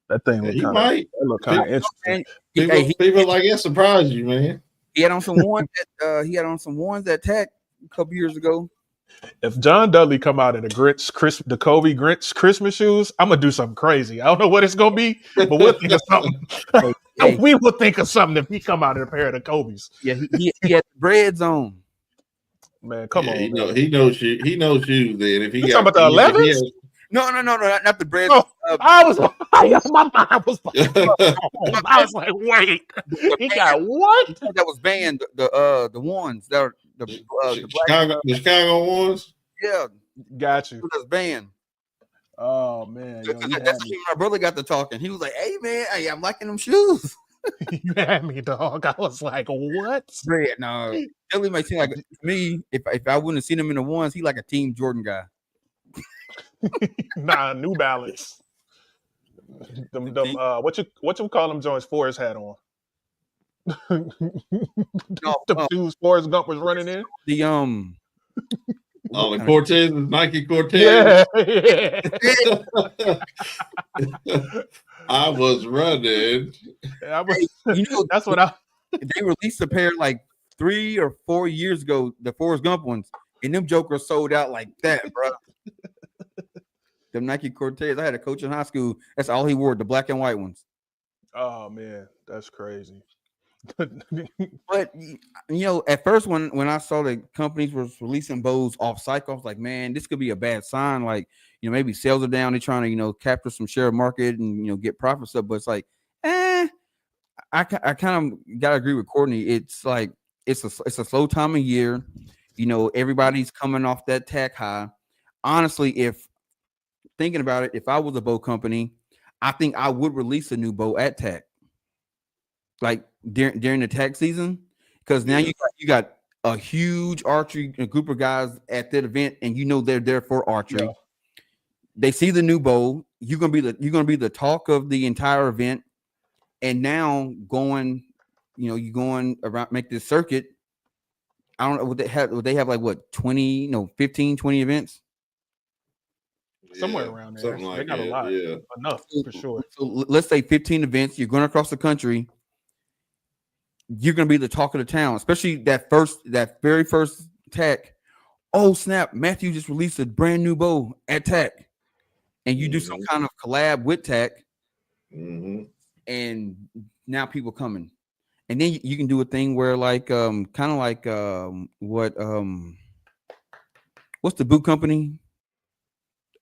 that thing He might. look kind of interesting. People like it surprised you, man. He had on some ones that Tech a couple years ago. If John Dudley come out in the Kobe Grinch Christmas shoes, I'm gonna do something crazy. I don't know what it's gonna be, but we'll think of something. We will think of something if he come out in a pair of the Kobe's. Yeah, he had the breads on. Man, come on. He knows shoes. Then if he got talking about the 11s. No, not the breads. Oh, I was like, wait, he got what? That was banned. The ones that are the Chicago ones. Yeah, got you. That's banned. Oh man, yo, that's when my brother got to talking. He was like, "Hey man, I'm liking them shoes." You had me, dog. I was like, what? Bread. No, Dilly might seem like me. If I wouldn't have seen him in the ones, he like a Team Jordan guy. Nah, New Balance. Them what you call them joints Forrest had on? The shoes Forrest Gump was running in. The the Cortez, Nike Cortez. Yeah. I was running. That's what I. They released a pair like 3 or 4 years ago, the Forrest Gump ones, and them jokers sold out like that, bro. Them Nike Cortez. I had a coach in high school. That's all he wore, the black and white ones. Oh man, that's crazy. But at first when I saw that companies were releasing bows off cycle, I was like, man, this could be a bad sign. Like, maybe sales are down. They're trying to, capture some share of market and get profits up. But it's like, I kind of gotta agree with Courtney. It's like it's a slow time of year. Everybody's coming off that tack high. Honestly, if thinking about it, if I was a bow company, I think I would release a new bow at tack, like during the tack season, because now you got a huge archery group of guys at that event, and they're there for archery. Yeah. They see the new bow. You're gonna be the talk of the entire event, and now you're going around, make this circuit. I don't know what they have. Would they have like what 15, 20 events? Somewhere around there. Something like they got that. a lot. Yeah. Enough for sure. So let's say 15 events. You're going across the country. You're going to be the talk of the town, especially that very first tack. Oh snap! Matthew just released a brand new bow at tack, and you do some kind of collab with tack, and now people coming, and then you can do a thing where like kind of like what's the boot company?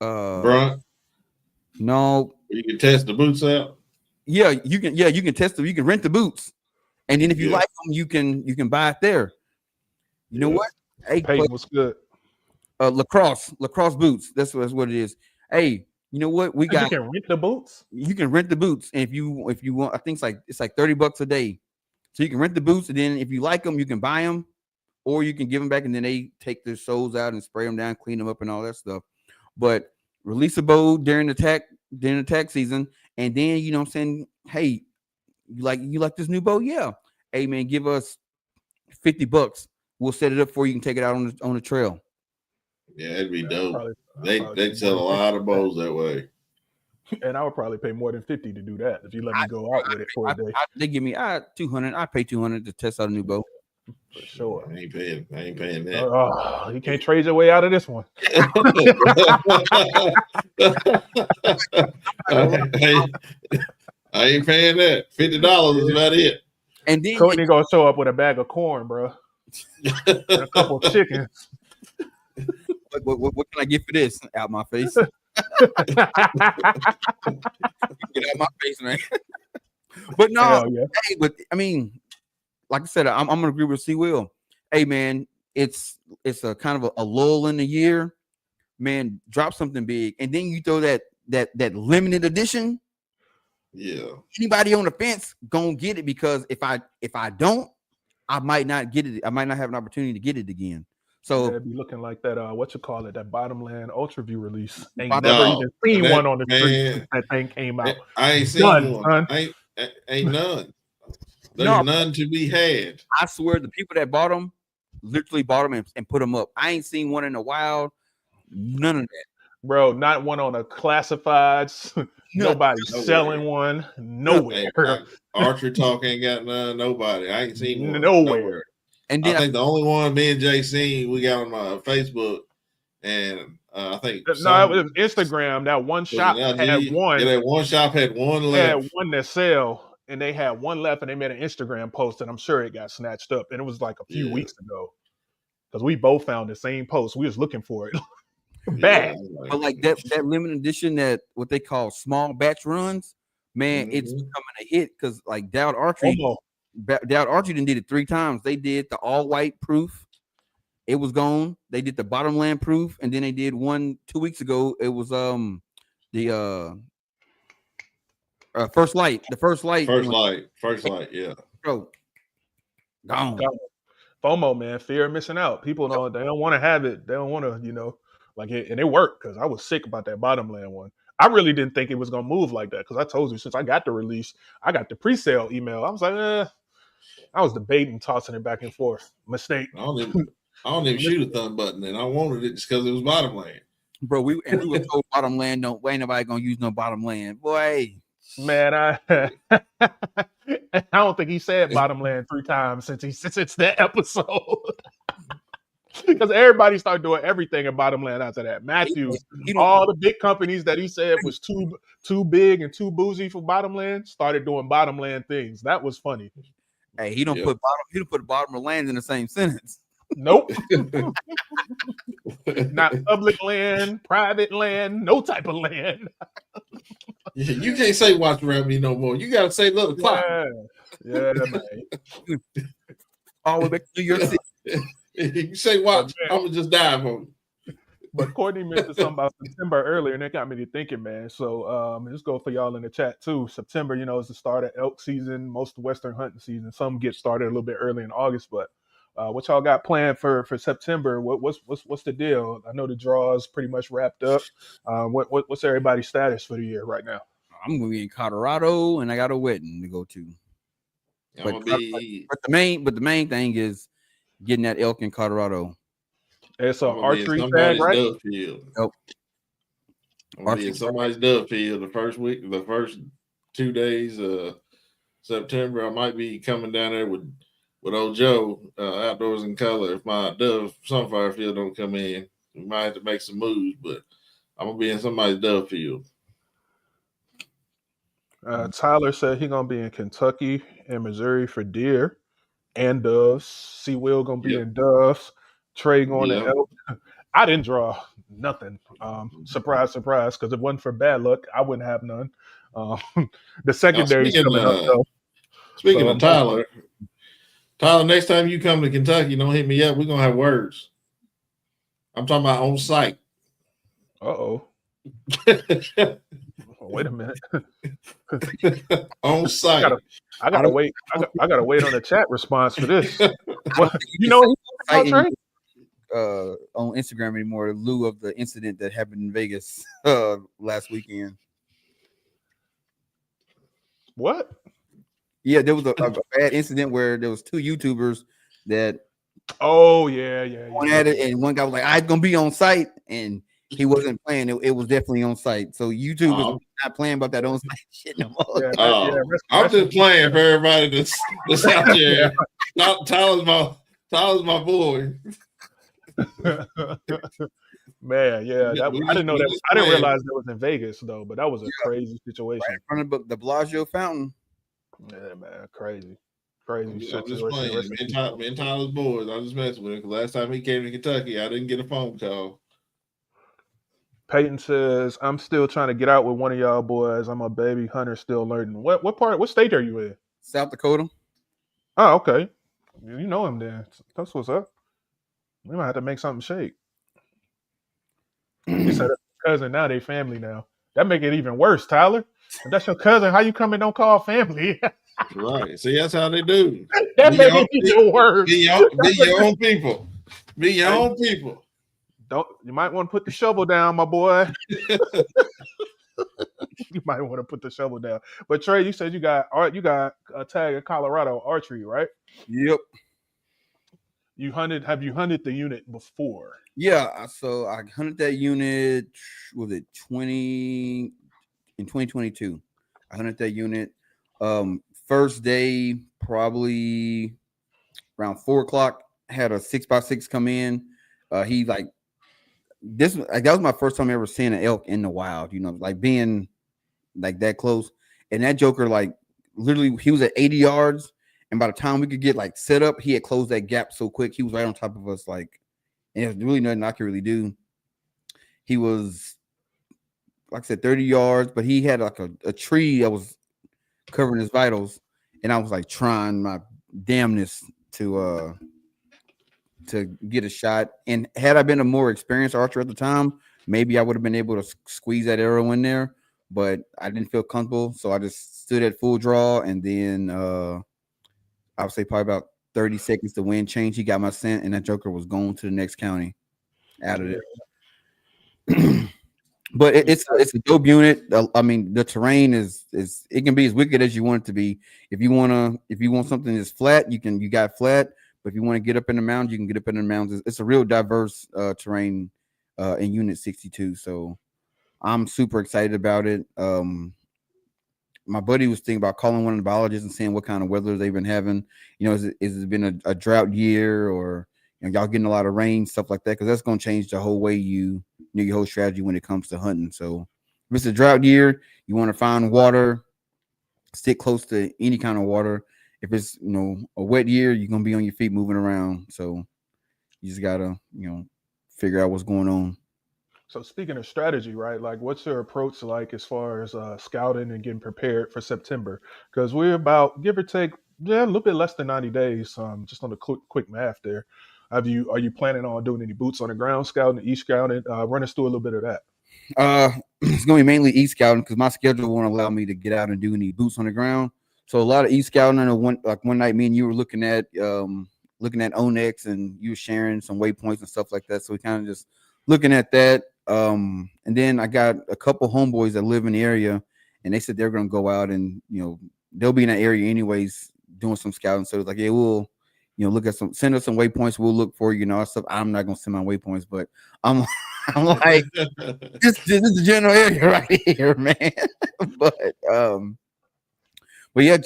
Brunt. No, you can test the boots out. Yeah, you can test them. You can rent the boots, and then if you like them, you can buy it there. You know what? Hey, Peyton was good. Lacrosse boots. That's what it is. Hey, you know what? We got. You can rent the boots. You can rent the boots, and if you want, I think it's like $30 a day. So you can rent the boots, and then if you like them, you can buy them, or you can give them back, and then they take their soles out and spray them down, clean them up, and all that stuff. But release a bow during the tack season, and then I'm saying, hey, you like this new bow? Yeah. Hey man, give us $50. We'll set it up for you. You can take it out on the trail. Yeah, it'd be dope. They sell a lot of bows that way. And I would probably pay more than $50 to do that if you let me go out with it for a day. They give me $200. I pay $200 to test out a new bow. For sure. I ain't paying that. Oh, you can't trade your way out of this one. I ain't paying that. $50 is about it. And then Courtney gonna show up with a bag of corn, bro. And a couple of chickens. What can I get for this? Out my face. Get out my face, man. But no, hey, but I mean, like I said, I'm gonna agree with C. Will. Hey, man, it's a kind of a lull in the year. Man, drop something big, and then you throw that limited edition. Yeah. Anybody on the fence gonna get it, because if I don't, I might not get it. I might not have an opportunity to get it again. So it'd be looking like that. That Bottomland Ultra View release. Ain't never even seen one on the street. That thing came out. I ain't seen one. Ain't none. There's none to be had. I swear, the people that bought them literally bought them and put them up. I ain't seen one in a while. None of that. Bro, not one on the classifieds. Nobody selling one. Nowhere. Hey, Archery Talk ain't got none. Nobody. I ain't seen one. Nowhere. And then I think the only one me and Jay seen, we got on my Facebook, and I think it was Instagram. That one shop had one. Yeah, that one shop had one left. They had one that sell, and they had one left, and they made an Instagram post, and I'm sure it got snatched up. And it was like a few weeks ago, because we both found the same post. We was looking for it. Bad. But like that limited edition, that what they call small batch runs, man, it's becoming a hit because like Dowd Archery did it 3 times. They did the all white proof, it was gone. They did the bottomland proof, and then they did one 2 weeks ago. It was the first light. The first light. First light. Yeah. Bro, gone. FOMO, man, fear of missing out. People don't. They don't want to have it. They don't want to, like it. And it worked because I was sick about that bottomland one. I really didn't think it was gonna move like that because I told you since I got the release, I got the pre-sale email. I was like, I was debating, tossing it back and forth. Mistake. I don't even shoot a thumb button, and I wanted it just because it was bottomland. Bro, we were told bottomland ain't nobody gonna use no bottomland, boy. Man, I don't think he said bottomland 3 times since that episode. Because everybody started doing everything in bottomland after that. Matthew, all the big companies that he said was too big and too bougie for bottomland started doing bottomland things. That was funny. Hey, he don't put bottom of land in the same sentence. Nope. Not public land, private land, no type of land. You can't say watch around me no more. You gotta say little clock. Yeah, man. All the way back to New York City. You say watch, I'm gonna just dive on you. But Courtney mentioned something about September earlier, and that got me to thinking, man. So just go for y'all in the chat too. September, is the start of elk season, most Western hunting season. Some get started a little bit early in August, but what y'all got planned for September? What's the deal? I know the draw is pretty much wrapped up. What's everybody's status for the year right now? I'm gonna be in Colorado, and I got a wedding to go to. But the main thing is getting that elk in Colorado. It's an archery tag, right? Nope. I'm gonna be in somebody's dove field the first 2 days of September. I might be coming down there with old Joe, Outdoors in Color. If my dove sunflower field don't come in, we might have to make some moves, but I'm gonna be in somebody's dove field. Tyler said he's gonna be in Kentucky and Missouri for deer and doves. C. Will gonna be in doves. Trey going to elk. I didn't draw nothing. Surprise, surprise. Because if it wasn't for bad luck, I wouldn't have none. The secondary coming up though. Speaking of Tyler, next time you come to Kentucky, don't hit me up. We're gonna have words. I'm talking about on site. Uh-oh. Wait a minute. On site. I gotta wait. I gotta wait on the chat response for this. On Instagram anymore, in lieu of the incident that happened in Vegas last weekend. What? Yeah, there was a bad incident where there was 2 YouTubers that. Oh yeah. One had it, and one guy was like, "I'm gonna be on site," and he wasn't playing. It was definitely on site. So YouTube is not playing about that on site shit no more. I'm just playing for everybody that's out there. Tyler's my boy. Man, yeah, I didn't know that. I didn't realize that was in Vegas though, but that was a crazy situation. Right in front of the Bellagio fountain. Yeah, man, crazy situation. I'm just playing. Me and Tyler's boys. I just messing with him because last time he came to Kentucky, I didn't get a phone call. Peyton says, "I'm still trying to get out with one of y'all boys. I'm a baby hunter, still learning." What state are you in? South Dakota. Oh, okay. You know him then. That's what's up. We might have to make something shake. You said that's your cousin. Now they family now. That make it even worse, Tyler. If that's your cousin, how you come and don't call family? Right. See, that's how they do. That make it even worse. Be your own people. Be your own people. You might want to put the shovel down, my boy. You might want to put the shovel down. But Trey, you said you got a tag in Colorado archery, right? Yep. Have you hunted the unit before? Yeah, so I hunted that unit. Was it 2022? I hunted that unit. First day, probably around 4 o'clock. Had a 6x6 come in. He like this. Like, that was my first time ever seeing an elk in the wild. Like being like that close. And that joker, like literally, he was at 80 yards. And by the time we could get like set up, he had closed that gap so quick. He was right on top of us, like, and there's really nothing I could really do. He was, like I said, 30 yards, but he had like a tree that was covering his vitals. And I was like trying my damnness to get a shot. And had I been a more experienced archer at the time, maybe I would have been able to squeeze that arrow in there, but I didn't feel comfortable. So I just stood at full draw, and then I would say probably about 30 seconds the wind changed. He got my scent, and that joker was going to the next county out of there. But it's a dope unit. I mean, the terrain is it can be as wicked as you want it to be. If you want something that's flat, you got flat. But if you want to get up in the mountains, you can get up in the mountains. It's a real diverse terrain in Unit 62. So I'm super excited about it. My buddy was thinking about calling one of the biologists and seeing what kind of weather they've been having. Is it been a drought year, or y'all getting a lot of rain, stuff like that? Because that's going to change the whole way your whole strategy when it comes to hunting. So if it's a drought year, you want to find water, stick close to any kind of water. If it's a wet year, you're gonna be on your feet moving around. So you just gotta figure out what's going on. So speaking of strategy, right? Like, what's your approach like as far as scouting and getting prepared for September? Because we're about, give or take, a little bit less than 90 days. Just on the quick math there. Are you planning on doing any boots on the ground scouting, east scouting? Run us through a little bit of that. It's gonna be mainly east scouting because my schedule won't allow me to get out and do any boots on the ground. So a lot of east scouting. I know one night, me and you were looking at Onyx, and you were sharing some waypoints and stuff like that. So we kind of just looking at that. And then I got a couple homeboys that live in the area, and they said they're gonna go out and they'll be in that area anyways doing some scouting. So it's like, yeah, we'll look at send us some waypoints. We'll look for stuff. I'm not gonna send my waypoints, but I'm like, this is the general area right here, man. but yeah,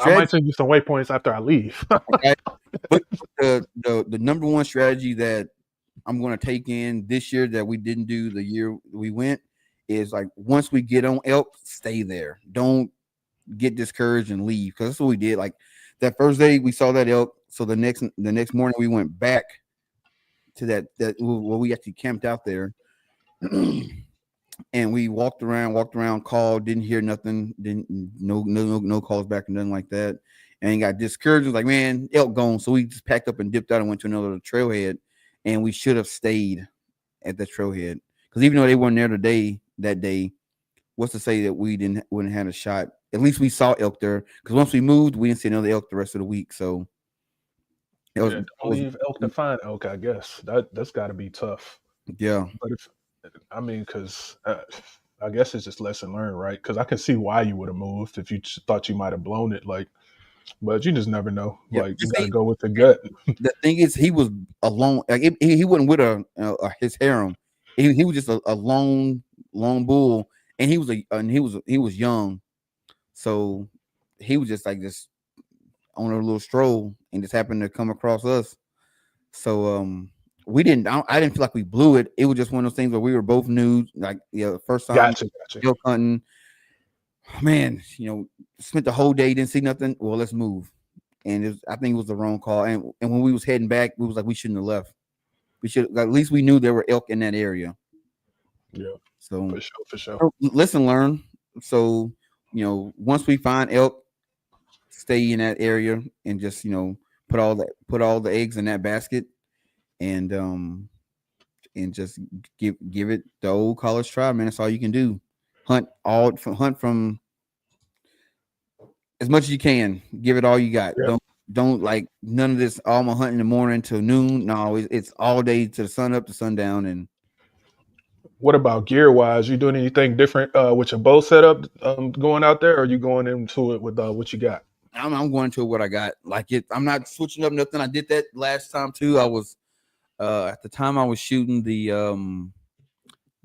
I might send you some waypoints after I leave. But the number one strategy that I'm going to take in this year that we didn't do the year we went is, like, once we get on elk, stay there. Don't get discouraged and leave, because that's what we did. Like, that first day we saw that elk, so the next morning we went back to that where we actually camped out there. And we walked around, called, didn't hear nothing, no calls back and nothing like that, and got discouraged. Like, man, elk gone. So we just packed up and dipped out and went to another trailhead, and we should have stayed at the trailhead, because even though they weren't there that day, what's to say that we wouldn't have a shot? At least we saw elk there, because once we moved, we didn't see another elk the rest of the week. So don't leave elk to find elk. I guess that's got to be tough. Yeah, but because I guess it's just lesson learned, right? Because I can see why you would have moved if you thought you might have blown it, like, but you just never know. Yeah. Like, you got to go with the gut. The thing is, he was alone. Like, he wasn't with his harem. He was just a lone bull, and he was young, so he was just on a little stroll and just happened to come across us. So I didn't feel like we blew it. It was just one of those things where we were both new, like, first time Gotcha. elk hunting. Man, spent the whole day, didn't see nothing. Well, let's move. And I think it was the wrong call. And when we was heading back, we was like, we shouldn't have left. We should, at least we knew there were elk in that area. Yeah. So for sure. Listen, learn. So once we find elk, stay in that area and just put all the eggs in that basket, and just give it the old college try, man. That's all you can do. Hunt from as much as you can. Give it all you got. Yeah. Don't like none of this. I'm gonna hunt in the morning till noon. No, it's all day to the sun up to sundown. And what about gear wise? You doing anything different with your bow setup going out there, or are you going into it with what you got? I'm going to what I got. Like it, I'm not switching up nothing. I did that last time too. I was at the time I was shooting the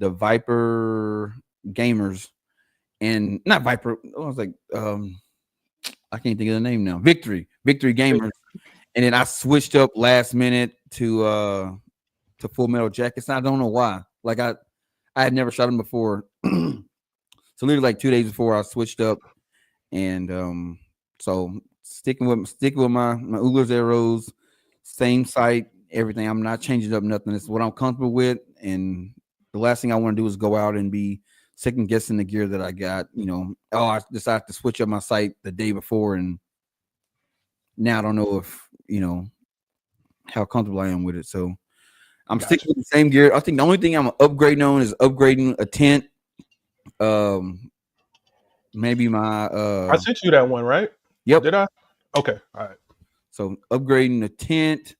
Viper gamers and not Viper. I was like I can't think of the name now. Victory gamers, and then I switched up last minute to Full Metal Jackets. I don't know why. Like I had never shot them before, so literally like 2 days before I switched up, and so sticking with my Ugler's arrows, same sight, everything. I'm not changing up nothing. It's what I'm comfortable with, and the last thing I want to do is go out and be second guessing the gear that I got. I decided to switch up my sight the day before, and now I don't know if how comfortable I am with it. So I'm sticking with the same gear. I think the only thing I'm upgrading on is upgrading a tent. Maybe my I sent you that one, right? Yep. Did I? Okay. All right. So upgrading the tent.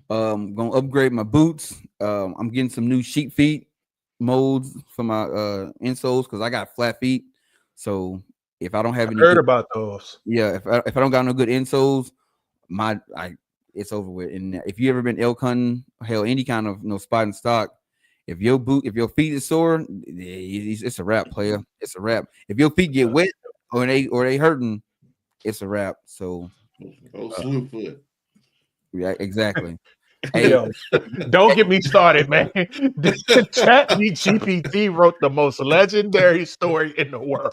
Gonna upgrade my boots. I'm getting some new sheep feet molds for my insoles because I got flat feet. So if I don't have any, heard about those. Yeah, if I don't got no good insoles, it's over with. And if you ever been elk hunting, hell, any kind of spot and stock, if your feet is sore, it's a wrap, player. It's a wrap. If your feet get wet or they hurting, it's a wrap. So slew foot. Yeah, exactly. Hey, yo, don't get me started, man. ChatGPT wrote the most legendary story in the world.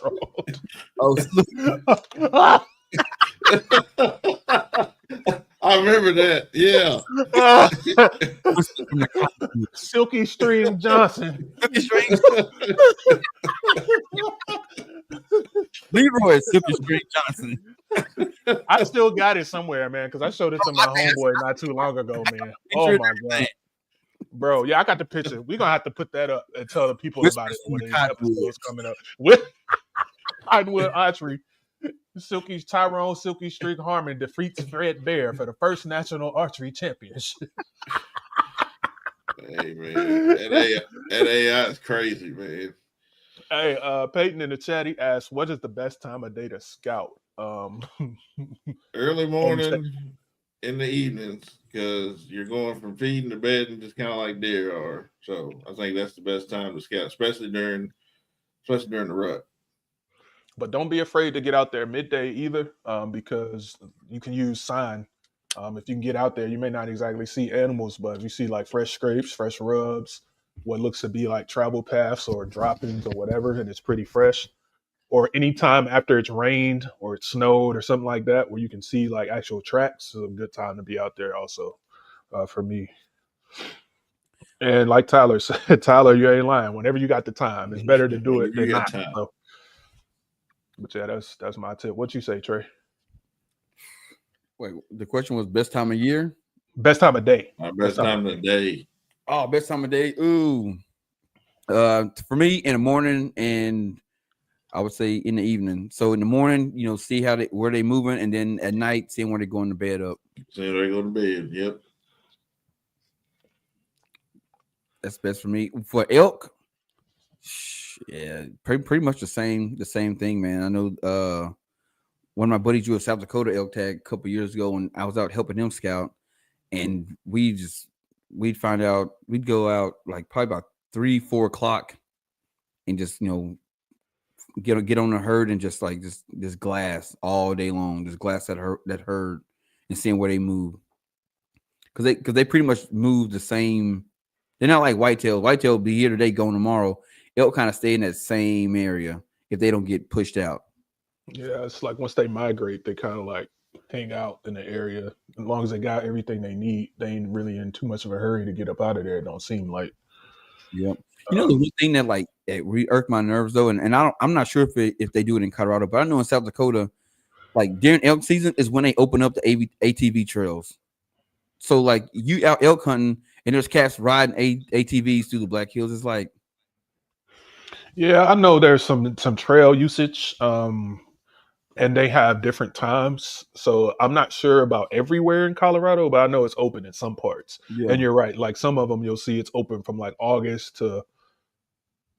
I remember that. Yeah. Silky String Johnson. Leroy Silky String Johnson. I still got it somewhere, man, because I showed it to my homeboy not too long ago, man. Oh my god, bro! Yeah, I got the picture. We're gonna have to put that up and tell the people about it when the episode's coming up. With Cottonwood Archery, Tyrone Silky Streak Harmon defeats Fred Bear for the first national archery championship. Hey man, that AI is crazy, man. Hey, Peyton in the chat, he asked, "What is the best time of day to scout?" Early morning, in the evenings, because you're going from feeding to bed and just kind of like deer are. So I think that's the best time to scout, especially during the rut. But don't be afraid to get out there midday either, because you can use sign. If you can get out there, you may not exactly see animals, but if you see like fresh scrapes, fresh rubs, what looks to be like travel paths or droppings or whatever, and it's pretty fresh. Or anytime after it's rained or it snowed or something like that, where you can see like actual tracks, is a good time to be out there also, for me. And like Tyler said, Tyler, you ain't lying. Whenever you got the time, it's better to do it than not. So, but yeah, that's my tip. What you say, Trey? Wait, the question was best time of year? Best time of day. Best time of the day. Oh, best time of day. Ooh. For me, in the morning, and I would say in the evening. So in the morning, see where they moving, and then at night, seeing where they're going to bed up. See where they go to bed. Yep. That's best for me. For elk, yeah, pretty much the same thing, man. I know one of my buddies drew a South Dakota elk tag a couple years ago, and I was out helping him scout, and we'd go out like probably about 3-4 o'clock, and just get on the herd and just glass all day long, just glass that herd and seeing where they move, because they pretty much move the same. They're not like whitetail. Whitetail will be here today, going tomorrow. Elk kind of stay in that same area if they don't get pushed out. Yeah, it's like once they migrate, they kind of like hang out in the area. As long as they got everything they need, they ain't really in too much of a hurry to get up out of there. It don't seem like. Yep. The one thing that irked my nerves though, and I'm not sure if they do it in Colorado, but I know in South Dakota, like during elk season is when they open up the ATV trails. So like you out elk hunting and there's cats riding ATVs through the Black Hills. It's like, yeah, I know there's some trail usage, and they have different times. So I'm not sure about everywhere in Colorado, but I know it's open in some parts. Yeah. And you're right. Like some of them, you'll see it's open from like August to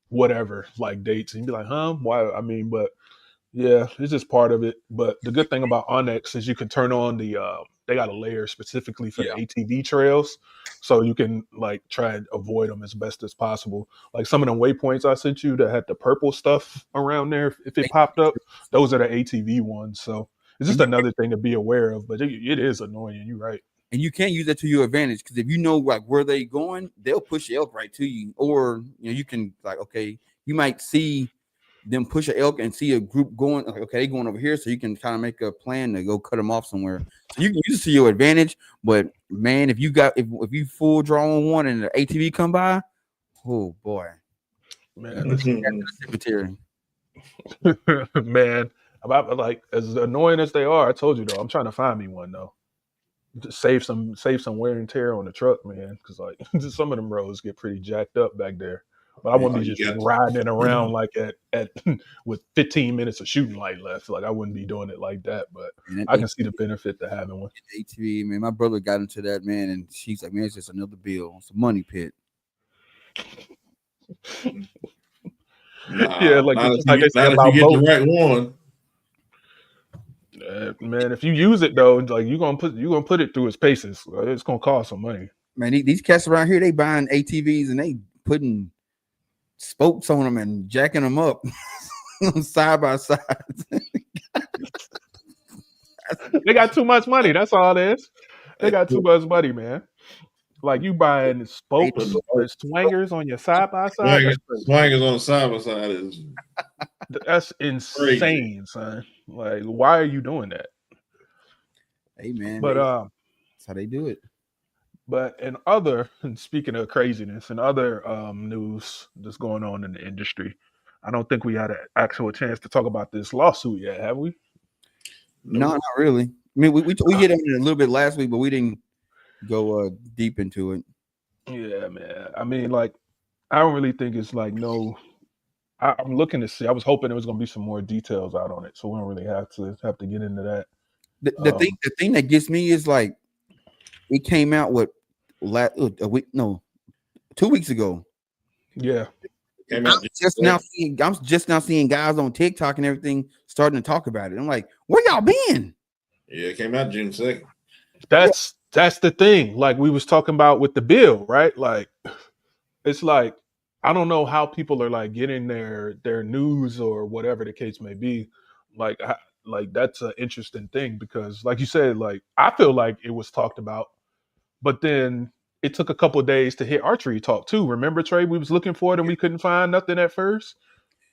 whatever, like dates, and you'd be like, huh? Why? I mean, but Yeah, it's just part of it. But the good thing about Onyx is you can turn on they got a layer specifically for the Yeah. ATV trails, so you can like try and avoid them as best as possible. Like some of them waypoints I sent you that had the purple stuff around there, if it popped up, those are the ATV ones. So it's just And you, another thing to be aware of. But it is annoying. You're right. and you can't use that to your advantage because if you know like where they going, they'll push the elk right to you. Or you can like, okay, you might see them push an elk and see a group going, like, okay, they going over here, so you can kind of make a plan to go cut them off somewhere. So you can use it to your advantage. But man, if you full draw on one and the ATV come by, oh boy, Man, that's listen, the cemetery. man, about like as annoying as they are, I told you though, I'm trying to find me one though. Just save some wear and tear on the truck, man. Because like some of them roads get pretty jacked up back there. But I Oh, wouldn't be you just got riding it around like at with 15 minutes of shooting light left. Like I wouldn't be doing it like that. But And I can see the benefit to having one. ATV, man, my brother got into that, man, and she's like, man, it's just another bill. It's a money pit. Yeah, nah, like not it's if just like they say you about get the boats. right one. Man, if you use it though, like you're gonna put it through its paces. It's gonna cost some money. Man, these cats around here, they buying ATVs and they putting spokes on them and jacking them up side by side. They got too much money. That's all it is. They got too much money, man. Like you buying But spokes and swingers on your side by side. That's crazy. swangers on the side by side is That's crazy. insane, son. Like, why are you doing that? Hey, man, But that's how they do it. but in other and speaking of craziness and other news that's going on in the industry, I don't think we had an actual chance to talk about this lawsuit yet, have we? No, Nope. not really. I mean, we hit on it a little bit last week, but we didn't go deep into it. Yeah, man. I mean, like, I don't really think it's like no. I'm looking to see. I was hoping there was going to be some more details out on it, so we don't really have to get into that. The thing that gets me is like it came out a week, no, 2 weeks ago. Yeah, Came out I'm just now seeing guys on TikTok and everything starting to talk about it. I'm like, where y'all been? Yeah, it came out June 2nd. that's the thing. Like we was talking about with the bill, right? Like it's like I don't know how people are like getting their news or whatever the case may be. Like like that's an interesting thing because, like you said, like I feel like it was talked about, but then it took a couple of days to hit Archery Talk too. Remember, Trey? We was looking for it and we couldn't find nothing at first.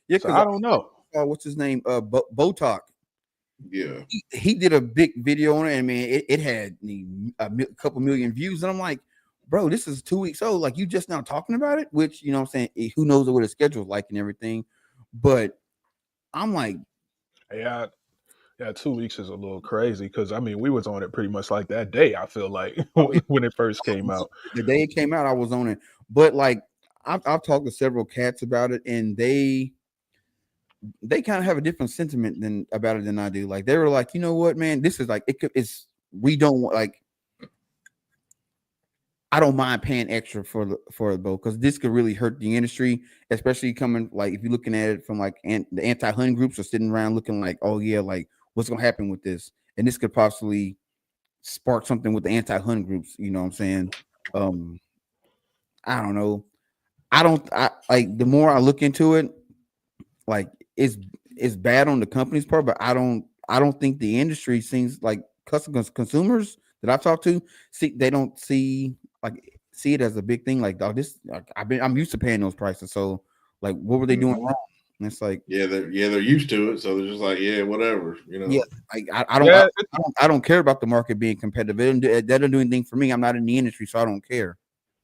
Yeah, So because I don't know. what's his name? Botok. Yeah. He did a big video on it, and man, it had couple million views. And I'm like, bro, this is 2 weeks old. Like, you just now talking about it, which, you know what I'm saying? Who knows what his schedule's like and everything. But I'm like, Yeah, yeah, 2 weeks is a little crazy because I mean we was on it pretty much like that day. I feel like oh, yeah, when it first came out. the day it came out, I was on it. But like, I've talked to several cats about it, and they kind of have a different sentiment about it than I do. Like, they were like, you know what, man, this is like we don't want like. I don't mind paying extra for the bow because this could really hurt the industry, especially coming like if you're looking at it from like the anti-hunting groups are sitting around looking like, oh yeah, like what's gonna happen with this, and this could possibly spark something with the anti-hunting groups. You know what I'm saying? I don't know. I like the more I look into it, like it's bad on the company's part, but I don't think the industry seems like consumers that I've talked to they don't see it as a big thing. Like, dog, this like, I'm used to paying those prices. So like, what were they doing wrong? And it's like, they're used to it, so they're just like, yeah, whatever, yeah, like I don't, Yeah, I don't care about the market being competitive. That doesn't do anything for me. I'm not in the industry, so I don't care.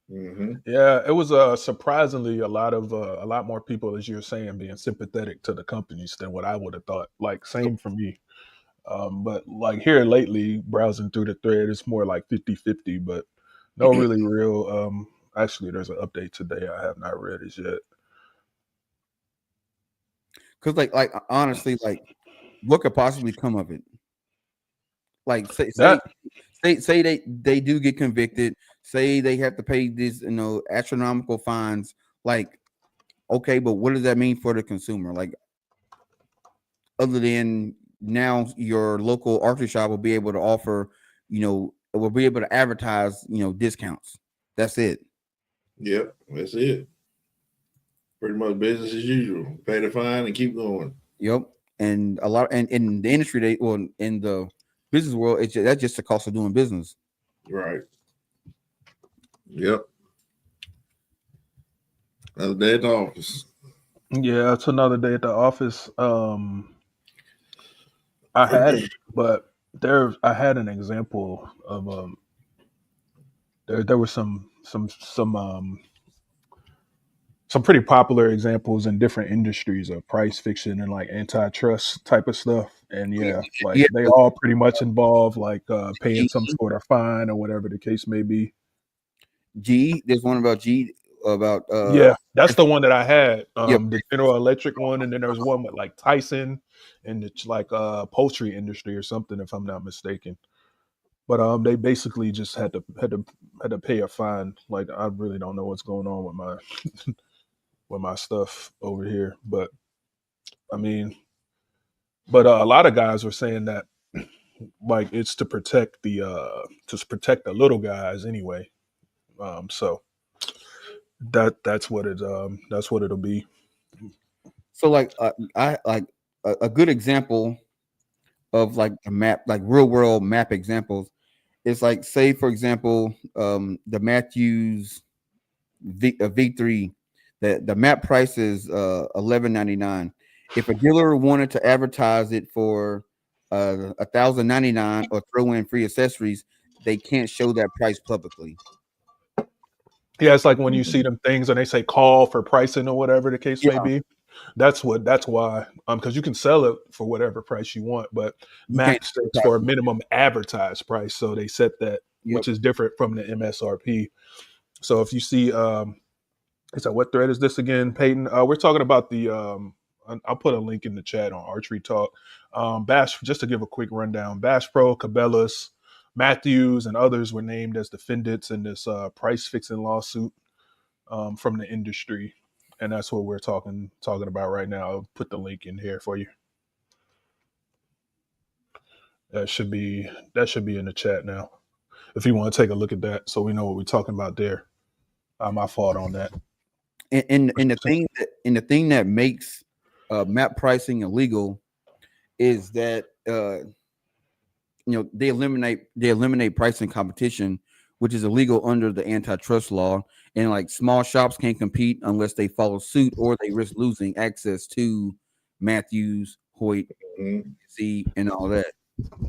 yeah, it was surprisingly a lot more people, as you're saying, being sympathetic to the companies than what I would have thought. Like, same for me. But like here lately, browsing through the thread, it's more like 50-50, but no really real. Actually, there's an update today. I have not read it yet. Because like honestly, like what could possibly come of it? Like say they do get convicted. Say they have to pay these astronomical fines. Like, okay, but what does that mean for the consumer? Like, other than now your local archery shop will be able to offer, will be able to advertise, discounts. That's it. Yep, that's it. Pretty much business as usual. Pay the fine and keep going. Yep. And a lot, and in the industry, in the business world, that's just the cost of doing business. Right. Yep. Another day at the office. Yeah, it's another day at the office. I had it, but I had an example of there were some pretty popular examples in different industries of price fiction and like antitrust type of stuff. And yeah, like Yeah. they all pretty much involve like paying some sort of fine or whatever the case may be. There's one about Yeah, that's the one that I had. Yep. The General Electric one, and then there was one with like Tyson and it's like poultry industry or something, if I'm not mistaken. But they basically just had to pay a fine. Like I really don't know what's going on with my with my stuff over here. But I mean, a lot of guys were saying that like it's to protect the little guys anyway. So that's what it'll be. So like I like a good example of like a map, like real world map examples. It's like, say for example, the Matthews V3, the map price is $11.99. If a dealer wanted to advertise it for $1,099 or throw in free accessories, they can't show that price publicly. Yeah, it's like when you see them things and they say call for pricing or whatever the case may Yeah, be. That's why because you can sell it for whatever price you want, but you can't. MAP stands for a minimum advertised price, so they set that, Yep. which is different from the MSRP. So if you see, it's what thread is this again, Peyton? We're talking about the. I'll put a link in the chat on Archery Talk. Bash, just to give a quick rundown. Bash Pro, Cabela's, Matthews, and others were named as defendants in this price fixing lawsuit from the industry, and that's what we're talking about right now. I'll put the link in here for you. That should be in the chat now. If you want to take a look at that, so we know what we're talking about there. My fault on that. And the thing that makes map pricing illegal is that they eliminate pricing competition, which is illegal under the antitrust law. And like small shops can't compete unless they follow suit or they risk losing access to Matthews, Hoyt, and all that.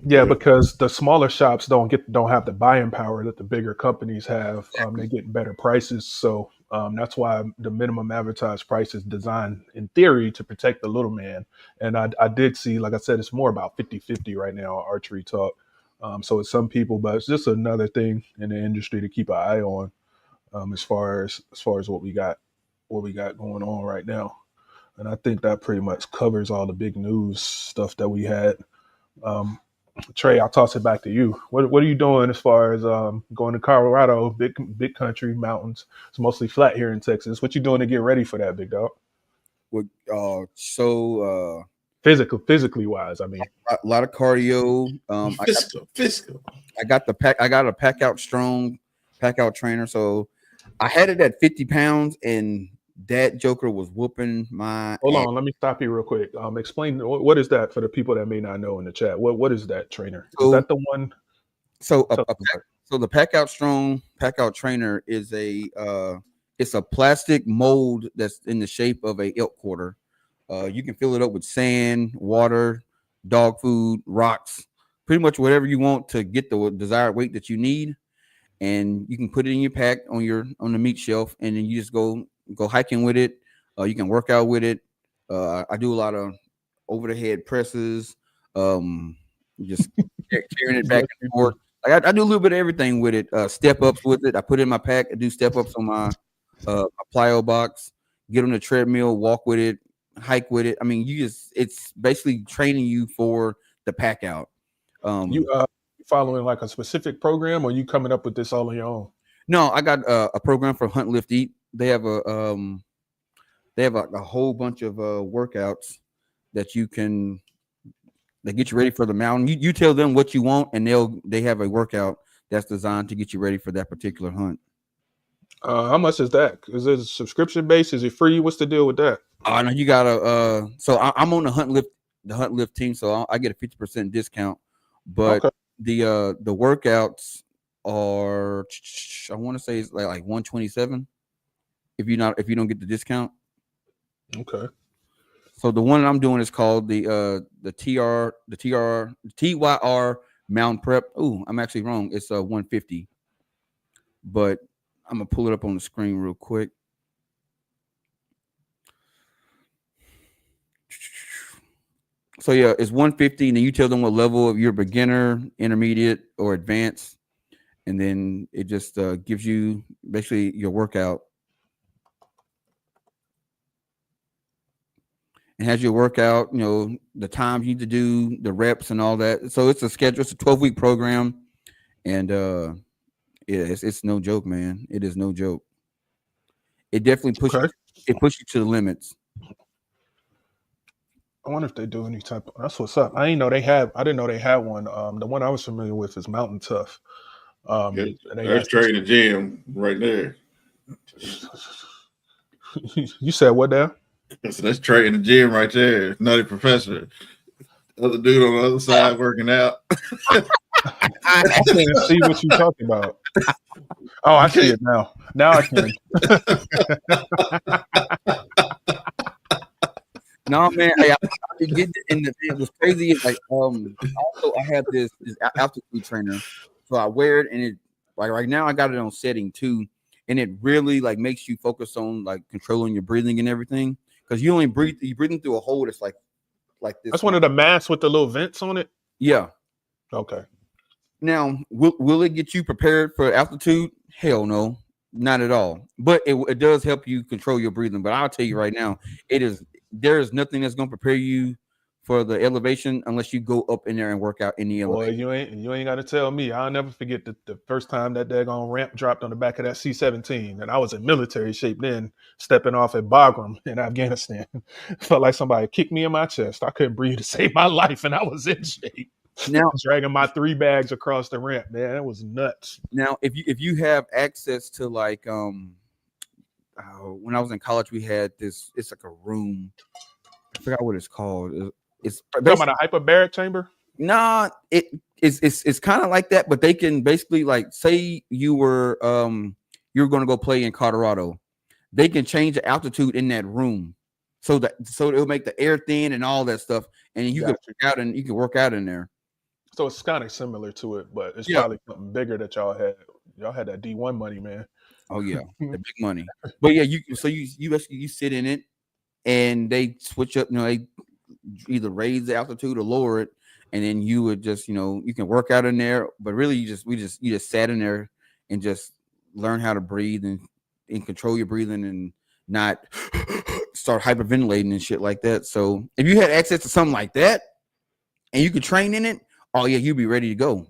Yeah, because the smaller shops don't have the buying power that the bigger companies have. They get better prices, so that's why the minimum advertised price is designed in theory to protect the little man. And I did see, like I said, it's more about 50-50 right now on Archery Talk. So it's some people, but it's just another thing in the industry to keep an eye on, as far as what we got going on right now. And I think that pretty much covers all the big news stuff that we had. Trey, I'll toss it back to you. What are you doing as far as going to Colorado, big country, mountains? It's mostly flat here in Texas. What you doing to get ready for that, big dog? Physically wise, I mean, a lot of cardio. Fiscal. I got a pack out strong, pack out trainer. So I had it at 50 pounds, and that joker was whooping my. Hold on, let me stop you real quick. Explain what is that for the people that may not know in the chat. What is that trainer? Is that the one? So the pack out strong, pack out trainer is it's a plastic mold that's in the shape of a elk quarter. You can fill it up with sand, water, dog food, rocks, pretty much whatever you want to get the desired weight that you need. And you can put it in your pack on the meat shelf, and then you just go hiking with it. You can work out with it. I do a lot of over the head presses, just carrying it back and forth. Like I do a little bit of everything with it. Step ups with it. I put it in my pack. I do step ups on my plyo box. Get on the treadmill, walk with it, hike with it. I mean, it's basically training you for the pack out. You following like a specific program, or you coming up with this all on your own? No, I got a program for Hunt, Lift, Eat. They have a whole bunch of workouts that you can They get you ready for the mountain. You tell them what you want, and they have a workout that's designed to get you ready for that particular hunt. How much is that? Is it a subscription based? Is it free? What's the deal with that? No, you gotta. So I'm on the hunt lift team, so I get a 50% discount. But Okay. the workouts are, I want to say it's like 127 if you don't get the discount. Okay. So the one I'm doing is called the TYR Mountain Prep. Oh, I'm actually wrong. It's 150. But I'm gonna pull it up on the screen real quick. So yeah, it's 150, and then you tell them what level of you're beginner, intermediate, or advanced, and then it just gives you basically your workout. It has your workout, the times you need to do, the reps, and all that. So it's a schedule. It's a 12-week program, and it's no joke, man. It is no joke. It definitely pushes you to the limits. I wonder if they do any type of. That's what's up. I didn't know they had one. The one I was familiar with is Mountain Tough. There's Trey in the gym right there. You said what there? So that's Trey in the gym right there. Nutty Professor. Other dude on the other side working out. I can't see what you're talking about. Oh, I see it now. Now I can. No, man, I get in the it was crazy. It's like also I have this altitude trainer, so I wear it, and it like right now I got it on setting 2, and it really like makes you focus on like controlling your breathing and everything, because you breathing through a hole that's like this. That's one of the masks with the little vents on it. Yeah. Okay. Now, will it get you prepared for altitude? Hell no, not at all. But it does help you control your breathing. But I'll tell you right now, there is nothing that's going to prepare you for the elevation unless you go up in there and work out in the elevation. Boy, you ain't got to tell me. I'll never forget the first time that daggone ramp dropped on the back of that C-17, and I was in military shape then, stepping off at Bagram in Afghanistan. Felt like somebody kicked me in my chest. I couldn't breathe to save my life, and I was in shape. Now dragging my 3 bags across the ramp, man, it was nuts. Now, if you have access to like when I was in college, we had this. It's like a room. I forgot what it's called. It's talking about a hyperbaric chamber. Nah, it's kind of like that, but they can basically like say you were going to go play in Colorado. They can change the altitude in that room, so it'll make the air thin and all that stuff, and you can work out in there. So it's kind of similar to it, but it's probably something bigger that y'all had. Y'all had that D1 money, man. Oh yeah, the big money. But yeah, you sit in it, and they switch up. They either raise the altitude or lower it, and then you would just you can work out in there. But really, you just sat in there and just learn how to breathe and control your breathing and not start hyperventilating and shit like that. So if you had access to something like that and you could train in it, oh yeah, you'd be ready to go.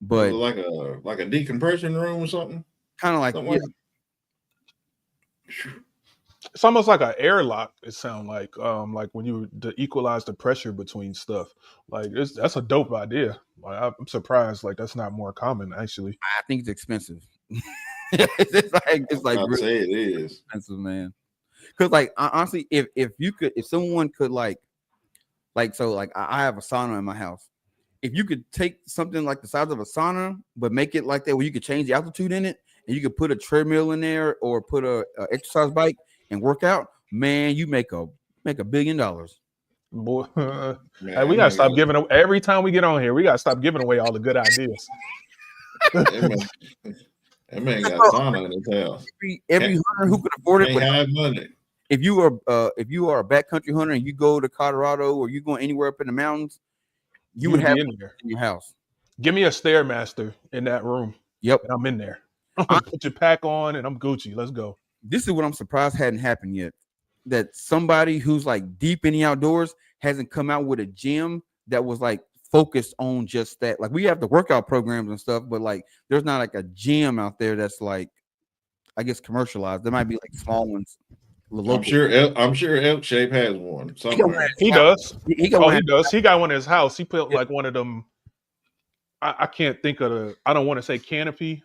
But like a decompression room or something, kind of like it's almost like an airlock. It sounds like when you equalize the pressure between stuff. Like that's a dope idea. Like I'm surprised like that's not more common actually. I think it's expensive. it's like I'd say it is expensive, man. Because like honestly, if someone could I have a sauna in my house. If you could take something like the size of a sauna, but make it like that where you could change the altitude in it, and you could put a treadmill in there or put a exercise bike and work out, man, you make $1 billion. Boy, hey, we gotta stop giving away every time we get on here. We gotta stop giving away all the good ideas. That man got sauna in his house. Every hunter who could afford it would have money. If you are a backcountry hunter and you go to Colorado or you go anywhere up in the mountains, you would have in your house. Give me a Stairmaster in that room. Yep, and I'm in there. Put your pack on and I'm Gucci. Let's go. This is what I'm surprised hadn't happened yet. That somebody who's like deep in the outdoors hasn't come out with a gym that was like focused on just that. Like we have the workout programs and stuff, but like there's not like a gym out there that's like, I guess, commercialized. There might be like small ones. I'm sure Elk Shape has one somewhere. He does. He does. He got one in his house. He put Yeah. like one of them. I can't think of the. I don't want to say canopy,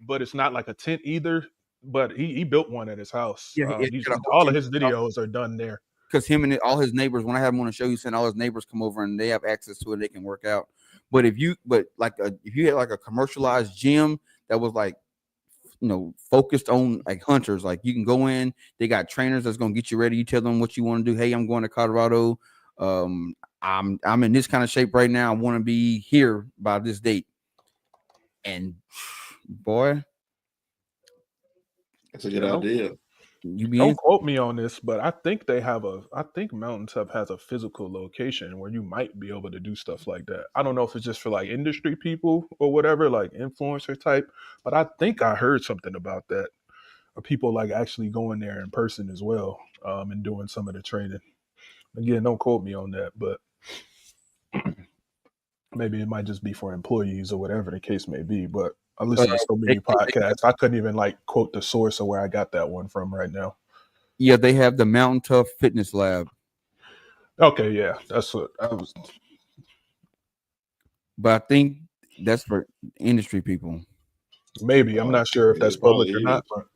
but it's not like a tent either. But he built one at his house. Yeah, All of his videos are done there. Because him and all his neighbors, when I had him on the show, he said all his neighbors come over and they have access to it. They can work out. But if you had like a commercialized gym that was like, focused on like hunters, like you can go in, they got trainers that's gonna get you ready. You tell them what you want to do. Hey, I'm going to Colorado. I'm in this kind of shape right now. I want to be here by this date. And boy, that's a good idea. Don't quote me on this, but I think Mountain Top has a physical location where you might be able to do stuff like that. I don't know if it's just for like industry people or whatever, like influencer type, but I think I heard something about that. Or people like actually going there in person as well, and doing some of the training. Again, don't quote me on that, but maybe it might just be for employees or whatever the case may be. But I listen to so many podcasts, I couldn't even like quote the source of where I got that one from right now. Yeah, they have the Mountain Tough Fitness Lab. Okay, yeah, that's what I was. But I think that's for industry people. Maybe I'm not sure if that's public or not. But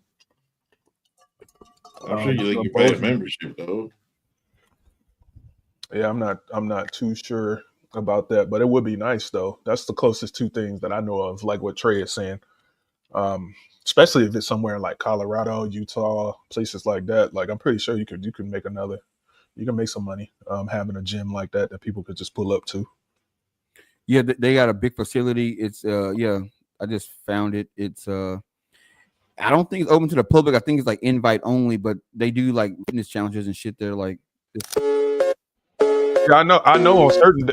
I'm sure you pay a membership though. Yeah, I'm not too sure about that, but it would be nice though. That's the closest two things that I know of, like what Trey is saying. Especially if it's somewhere like Colorado, Utah, places like that. Like I'm pretty sure you can make some money having a gym like that people could just pull up to. Yeah, they got a big facility. It's I just found it. It's I don't think it's open to the public. I think it's like invite only, but they do like fitness challenges and shit there. Like, yeah, I know on certain.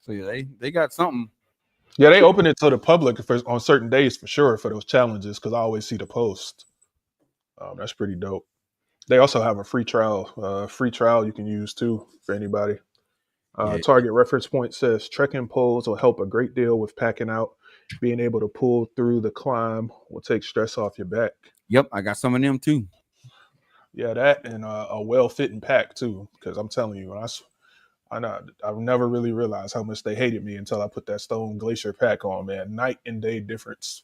So yeah, they got something. Yeah, they open it to the public on certain days for sure for those challenges because I always see the post. That's pretty dope. They also have a free trial you can use too for anybody. Target reference point says trekking poles will help a great deal with packing out. Being able to pull through the climb will take stress off your back. Yep, I got some of them too. Yeah, that and a well-fitting pack too. Because I'm telling you, I've never really realized how much they hated me until I put that Stone Glacier pack on. Man, night and day difference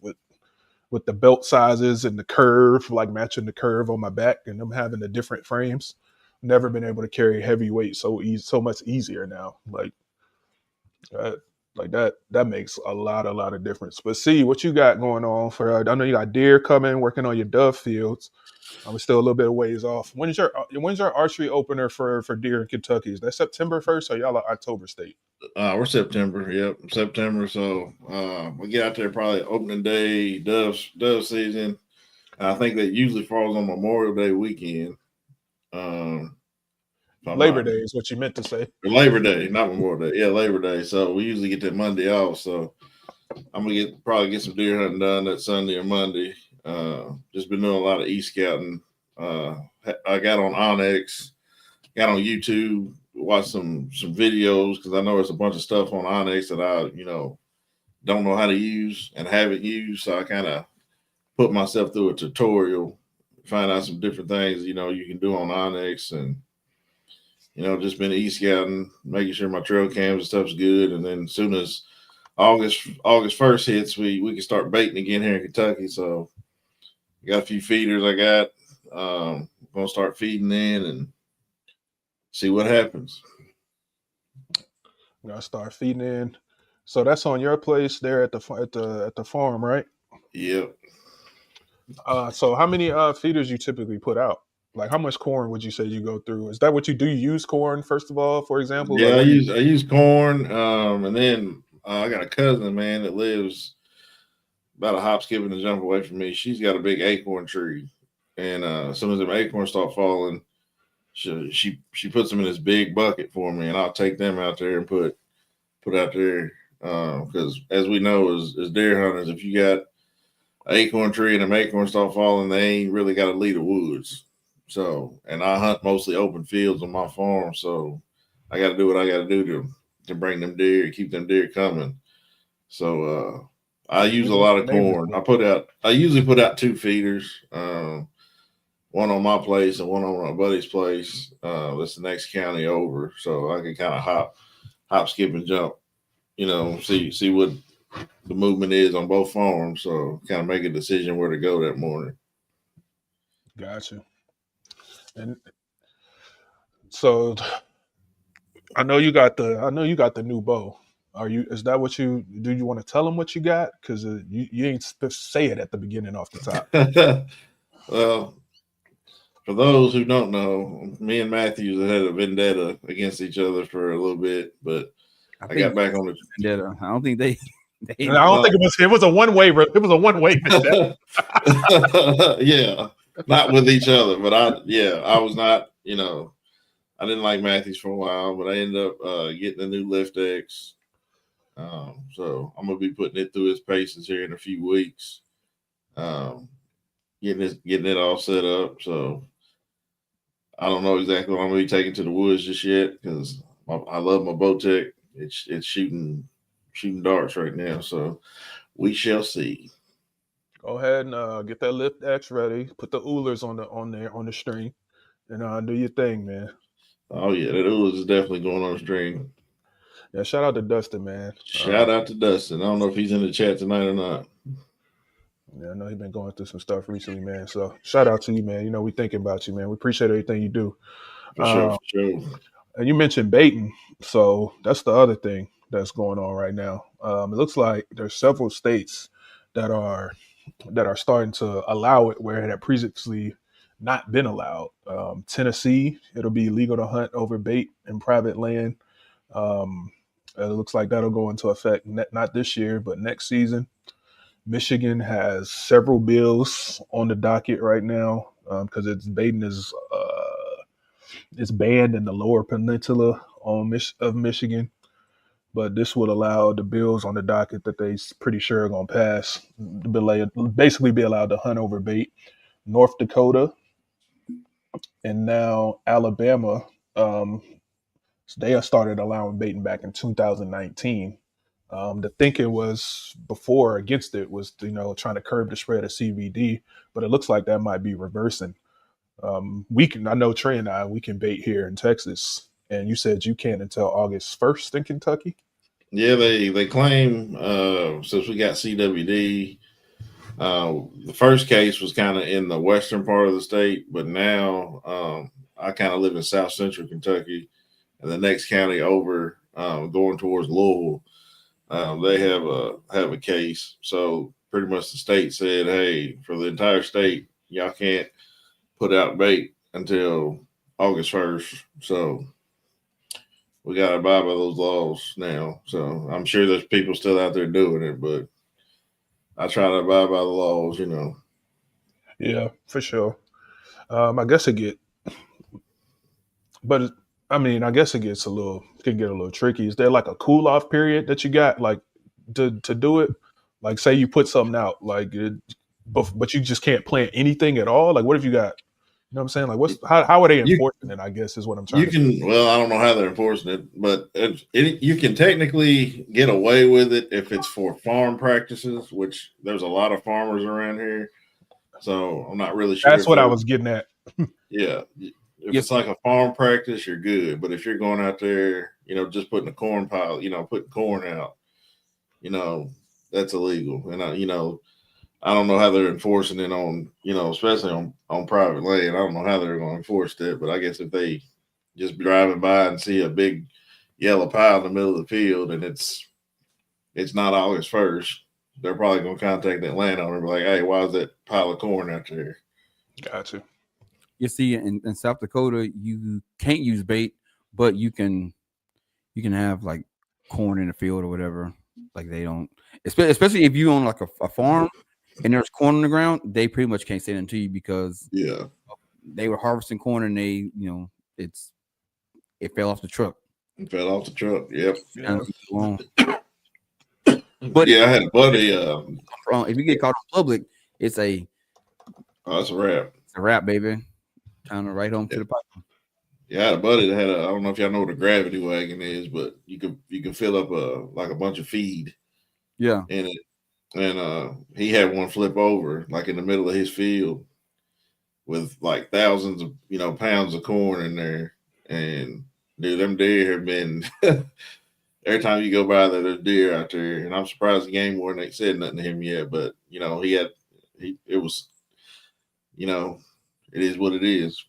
with the belt sizes and the curve, like matching the curve on my back, and them having the different frames. Never been able to carry heavy weight so much easier now. Like that makes a lot of difference. But see what you got going on for. I know you got deer coming, working on your dove fields. I'm still a little bit of ways off. When's your archery opener for deer in Kentucky? Is that September 1st or y'all are October state? We're September. Yep, September. So we get out there probably opening day, dove season. I think that usually falls on Memorial Day weekend. Labor Day is what you meant to say. Labor Day, not Memorial Day. Yeah, Labor Day. So we usually get that Monday off. So I'm gonna probably get some deer hunting done that Sunday or Monday. Just been doing a lot of e-scouting. I got on Onyx, got on YouTube, watched some videos because I know there's a bunch of stuff on Onyx that I don't know how to use and haven't used. So I kind of put myself through a tutorial, find out some different things you can do on Onyx, and just been e-scouting, making sure my trail cams and stuff's good. And then as soon as August 1st hits, we can start baiting again here in Kentucky. So I got a few feeders I got. Gonna start feeding in and see what happens. Gonna start feeding in. So that's on your place there at the farm, right? Yep. So how many feeders you typically put out? Like how much corn would you say you go through? Is that what you do? You use corn first of all, for example? Yeah, I use corn, and then I got a cousin, man, that lives about a hop, skip, and a jump away from me. She's got a big acorn tree, and as soon as them acorns start falling, she puts them in this big bucket for me, and I'll take them out there and put out there. Because as we know, as deer hunters, if you got an acorn tree and them acorns start falling, they ain't really got to leave the woods. So, and I hunt mostly open fields on my farm, so I got to do what I got to do to bring them deer, keep them deer coming. So, I use a lot of corn. I usually put out 2 feeders, one on my place and one on my buddy's place. That's the next county over, so I can kind of hop, skip, and jump. See what the movement is on both farms, so kind of make a decision where to go that morning. Gotcha. And so I know you got the new bow. Is that what do you want to tell them what you got? Because you ain't supposed to say it at the beginning off the top. Well, for those who don't know, me and Matthews had a vendetta against each other for a little bit, but I got back on the vendetta. I don't think they I don't think it was a one-way. It was a one-way vendetta. Yeah, not with each other, but I was not. I didn't like Matthews for a while, but I ended up getting a new Lift X. So I'm gonna be putting it through its paces here in a few weeks. Getting it all set up. So I don't know exactly what I'm gonna be taking to the woods just yet because I love my Bowtech. It's shooting darts right now, so we shall see. Go ahead and get that Lift X ready. Put the Oolers on the string, and do your thing, man. Oh yeah, that Oolers is definitely going on the string. Yeah, shout out to Dustin, man. Shout out to Dustin. I don't know if he's in the chat tonight or not. Yeah, I know he's been going through some stuff recently, man. So shout out to you, man. We thinking about you, man. We appreciate everything you do. For sure. And you mentioned baiting, so that's the other thing that's going on right now. It looks like there's several states that are starting to allow it where it had previously not been allowed. Tennessee, it'll be legal to hunt over bait in private land. It looks like that'll go into effect not this year, but next season. Michigan has several bills on the docket right now because its baiting is it's banned in the lower peninsula of Michigan. But this would allow the bills on the docket that they pretty sure are going to pass to basically be allowed to hunt over bait. North Dakota and now Alabama, they have started allowing baiting back in 2019. The thinking was before against it was trying to curb the spread of CBD, but it looks like that might be reversing. I know Trey and we can bait here in Texas, and you said you can't until August 1st in Kentucky. Yeah, they claim since we got CWD, the first case was kind of in the western part of the state, but now I kind of live in South Central Kentucky, and the next county over, going towards Louisville, they have a case. So pretty much the state said, hey, for the entire state, y'all can't put out bait until August 1st. So we got to abide by those laws now. So I'm sure there's people still out there doing it, but I try to abide by the laws, Yeah, for sure. I guess I guess it can get a little tricky. Is there like a cool off period that you got like to do it? Like say you put something out, but you just can't plant anything at all. Like what if you got? You know what I'm saying? Like how are they enforcing it? I guess is what I'm trying to say. Well, I don't know how they're enforcing it, but you can technically get away with it if it's for farm practices, which there's a lot of farmers around here. So I'm not really sure. That's what I was getting at. Yeah. If it's like a farm practice, you're good. But if you're going out there, just putting a corn pile, putting corn out, that's illegal. And I don't know how they're enforcing it on, especially on private land. I don't know how they're going to enforce it, but I guess if they just driving by and see a big yellow pile in the middle of the field and it's not August 1st, they're probably going to contact that landowner and be like, hey, why is that pile of corn out there? Gotcha. You see, in South Dakota, you can't use bait, but you can have like corn in the field or whatever. Like they don't, especially if you own like a farm and there's corn on the ground, they pretty much can't say that to you because they were harvesting corn and they, it fell off the truck. It fell off the truck. Yep. But I had a buddy. If you get caught in public, it's a wrap. It's a wrap, baby. Time to right home to the pipe. Yeah, I had a buddy that had I don't know if y'all know what a gravity wagon is, but you can fill up a bunch of feed. Yeah. In it, and he had one flip over like in the middle of his field with like thousands of pounds of corn in there. And dude, them deer have been every time you go by there, there's deer out there. And I'm surprised the game warden ain't said nothing to him yet. But it was it is what it is.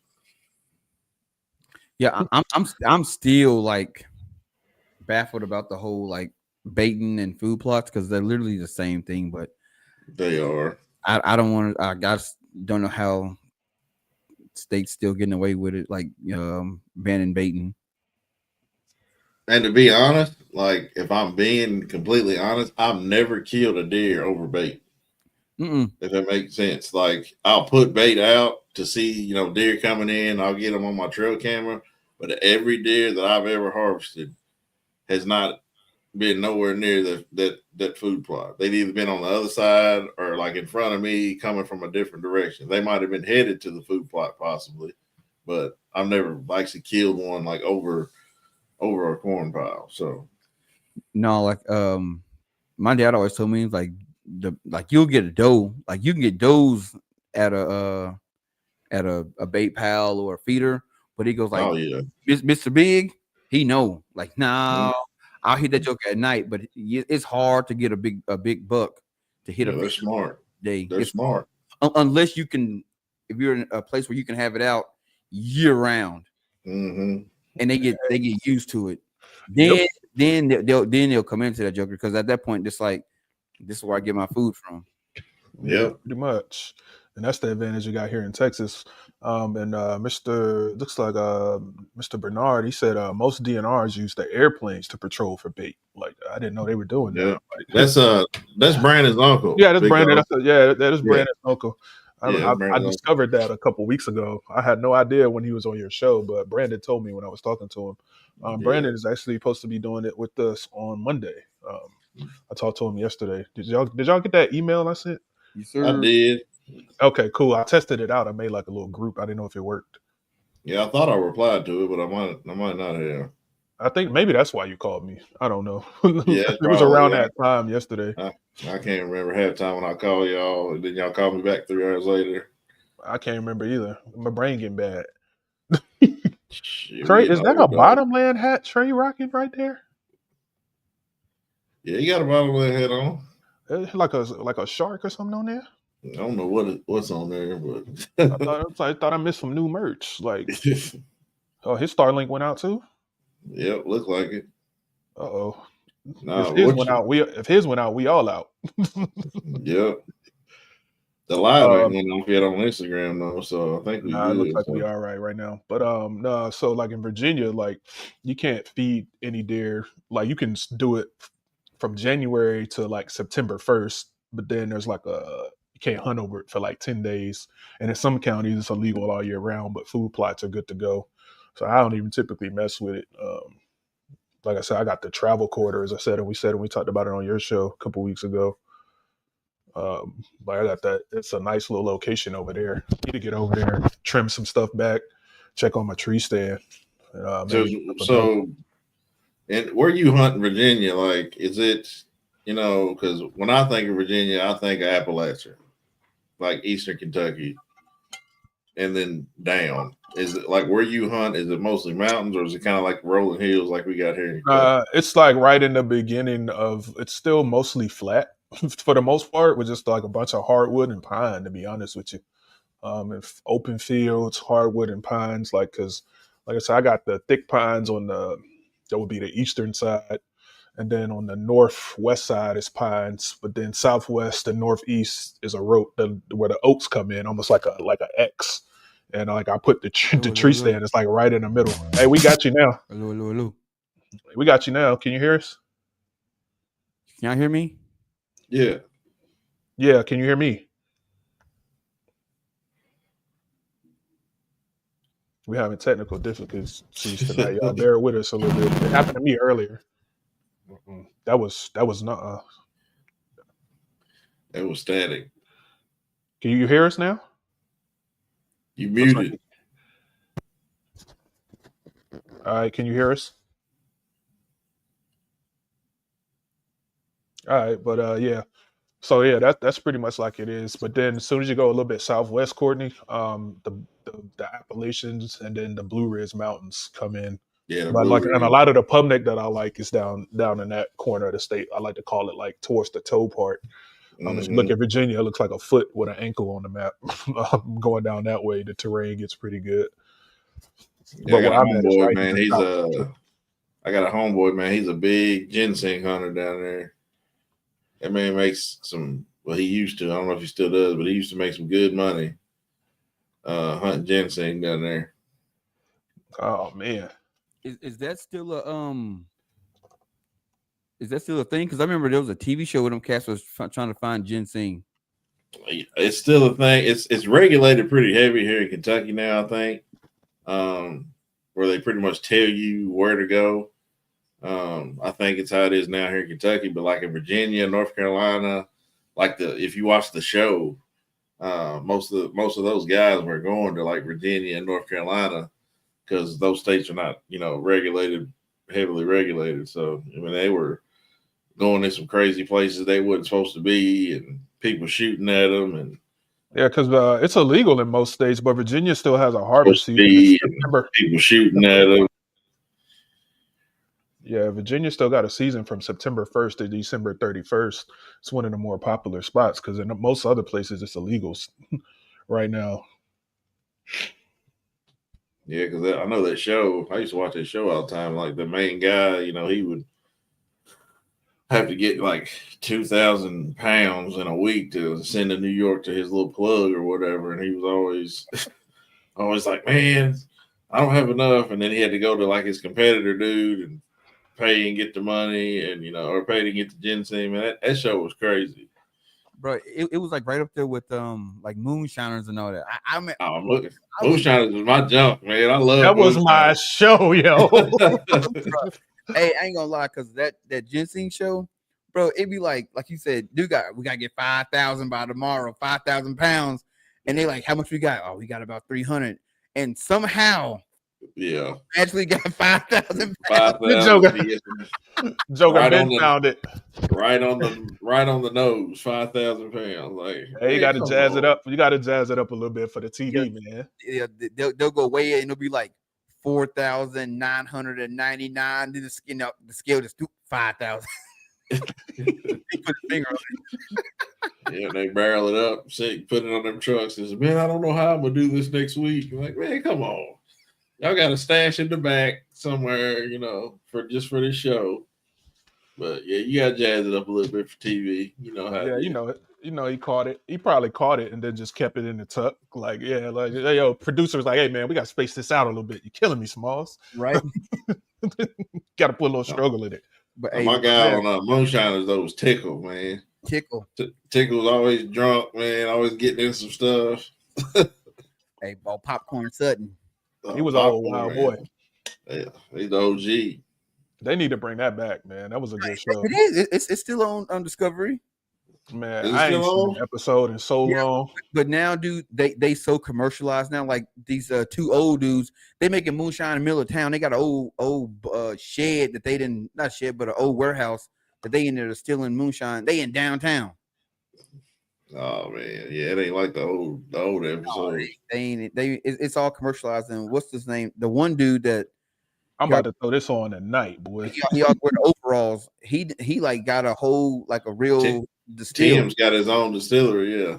Yeah, I'm still like baffled about the whole like baiting and food plots because they're literally the same thing. But they are. I don't want to. I just don't know how states still getting away with it, like banning baiting. And to be honest, like if I'm being completely honest, I've never killed a deer over bait. If that makes sense. Like I'll put bait out to see, deer coming in. I'll get them on my trail camera. But every deer that I've ever harvested has not been nowhere near that food plot. They've either been on the other side or like in front of me coming from a different direction. They might have been headed to the food plot possibly, but I've never actually killed one like over a corn pile. So no, like my dad always told me like you'll get a doe, like you can get does at a bait pal or a feeder, but he goes like, oh yeah, Mr. Big, he know like no, I'll hit that joke at night, but it's hard to get a big buck to hit a. They're smart. Day. They're smart unless you can, if you're in a place where you can have it out year round, and they get used to it. Then they'll come into that joker because at that point it's like this is where I get my food from. Yeah, pretty much. And that's the advantage you got here in Texas. And looks like Mr. Bernard, he said most DNRs use the airplanes to patrol for bait. Like I didn't know they were doing that. That's Brandon's uncle. Yeah, that's Brandon. That is Brandon's uncle. I discovered that a couple weeks ago. I had no idea when he was on your show, but Brandon told me when I was talking to him. Brandon is actually supposed to be doing it with us on Monday. I talked to him yesterday. Did y'all get that email I sent? Yes, sir. I did. Okay, cool. I tested it out. I made like a little group. I didn't know if it worked. Yeah, I thought I replied to it, but I might not have. I think maybe that's why you called me. I don't know. Yeah, it was around that time yesterday. I can't remember half time when I called y'all, and then y'all called me back 3 hours later. I can't remember either. My brain getting bad. Shit, Trey, is that a bottomland hat Trey rocking right there? Yeah, you got a bottomland hat on. Like a shark or something on there? I don't know what's on there, but I thought I missed some new merch. Like, oh, his Starlink went out too. Yep, look like it. Uh-oh. Nah, if his went out, we all out. Yep. The live ain't went off yet on Instagram though, so I think we good. It looks like we all right now. But no, so like in Virginia, like you can't feed any deer. Like you can do it from January to like September 1st, but then there's like you can't hunt over it for like 10 days. And in some counties it's illegal all year round, but food plots are good to go. So I don't even typically mess with it. Like I said, I got the travel quarter, as I said, and we talked about it on your show a couple weeks ago. But I got that. It's a nice little location over there. Need to get over there, trim some stuff back, check on my tree stand. So, and where you hunt in Virginia, like, is it, because when I think of Virginia, I think of Appalachia, like Eastern Kentucky, and then down. Is it like where you hunt? Is it mostly mountains, or is it kind of like rolling hills like we got here? It's like right in the beginning of. It's still mostly flat for the most part, with just like a bunch of hardwood and pine. To be honest with you, open fields, hardwood and pines. Because like I said, I got the thick pines on that would be the eastern side, and then on the northwest side is pines, but then southwest and northeast is a road where the oaks come in, almost like a X. And like I put the tree stand, it's like right in the middle. Hey, we got you now. Hello. We got you now. Can you hear us? Can y'all hear me? Yeah. Yeah, can you hear me? We're having technical difficulties tonight, y'all. Bear with us a little bit. It happened to me earlier. That was not. It was static. Can you hear us now? You muted. All right, can you hear us? All right, but yeah. So yeah, that's pretty much like it is. But then as soon as you go a little bit southwest, Courtney, the Appalachians and then the Blue Ridge Mountains come in. Yeah, the But Blue like, and a Ridge. lot of the pubnik that I like is down in that corner of the state. I like to call it like towards the toe part. If you look at Virginia, it looks like a foot with an ankle on the map. Going down that way, the terrain gets pretty good. Yeah, But I got where a I'm at is homeboy, right in man. the south. I got a homeboy, man. He's a big ginseng hunter down there. That man makes some. Well, he used to. I don't know if he still does, but he used to make some good money hunting ginseng down there. Oh man, Is that still a Is that still a thing? Because I remember there was a TV show where them cats was trying to find ginseng. It's still a thing. It's regulated pretty heavy here in Kentucky now, I think, where they pretty much tell you where to go. I think it's how it is now here in Kentucky, but like in Virginia, North Carolina, if you watch the show, most of those guys were going to like Virginia and North Carolina because those states are not heavily regulated. So I mean they were going in some crazy places they wasn't supposed to be, and people shooting at them, and yeah, because it's illegal in most states, but Virginia still has a harvest supposed to season. It's be, and September. people shooting at them. Yeah, Virginia still got a season from September 1st to December 31st. It's one of the more popular spots because in most other places it's illegal right now. Yeah, because I know that show. I used to watch that show all the time. Like the main guy, he would have to get like 2,000 pounds in a week to send to New York to his little plug or whatever, and he was always like, "Man, I don't have enough," and then he had to go to like his competitor dude and pay and get the money, and or pay to get the ginseng. Man, that show was crazy. Bro, it was like right up there with like moonshiners and all that. Moonshiners was my junk, man. I love that was my show, yo. Hey, I ain't gonna lie, because that ginseng show, bro, it'd be like you said, we gotta get 5,000 by tomorrow, 5,000 pounds, and they like, how much we got? Oh, we got about 300, and somehow, actually got 5,000 pounds. Joker Ben found it right on the nose, 5,000 pounds. Like, hey, you got to jazz it up. You got to jazz it up a little bit for the TV, man. Yeah, they'll go way in, and it'll be like 4,999. Then the scale just 5,000. Put his finger on it. Yeah, they barrel it up, put it on them trucks. And say, man, I don't know how I'm gonna do this next week. I'm like, man, come on, y'all got a stash in the back somewhere, for this show. But yeah, you gotta jazz it up a little bit for TV. You know how? Yeah, he caught it. He probably caught it and then just kept it in the tuck. Like, yeah, like, yo, producer was like, hey man, we got to space this out a little bit. You're killing me, Smalls. Right. Got to put a little struggle in it. But my guy on Moonshiners though was Tickle, man. Tickle was always drunk, man. Always getting in some stuff. Hey, ball Popcorn Sutton. He was an old wild boy. Yeah, he's the OG. They need to bring that back, man. That was a good show. It is. It's still on Discovery. Man, I ain't seen an episode in so long. But now, dude, they so commercialized now. Like these two old dudes, they making moonshine in the middle of town. They got an old shed that they didn't, not shed, but an old warehouse that they in there stealing moonshine. They in downtown. Oh man, yeah, it ain't like the old episode. No, it's all commercialized. And what's his name? The one dude that I'm about to throw this on tonight, boy. He all wear the overalls. He like got a whole like a real distillery. Tim's got his own distillery, yeah.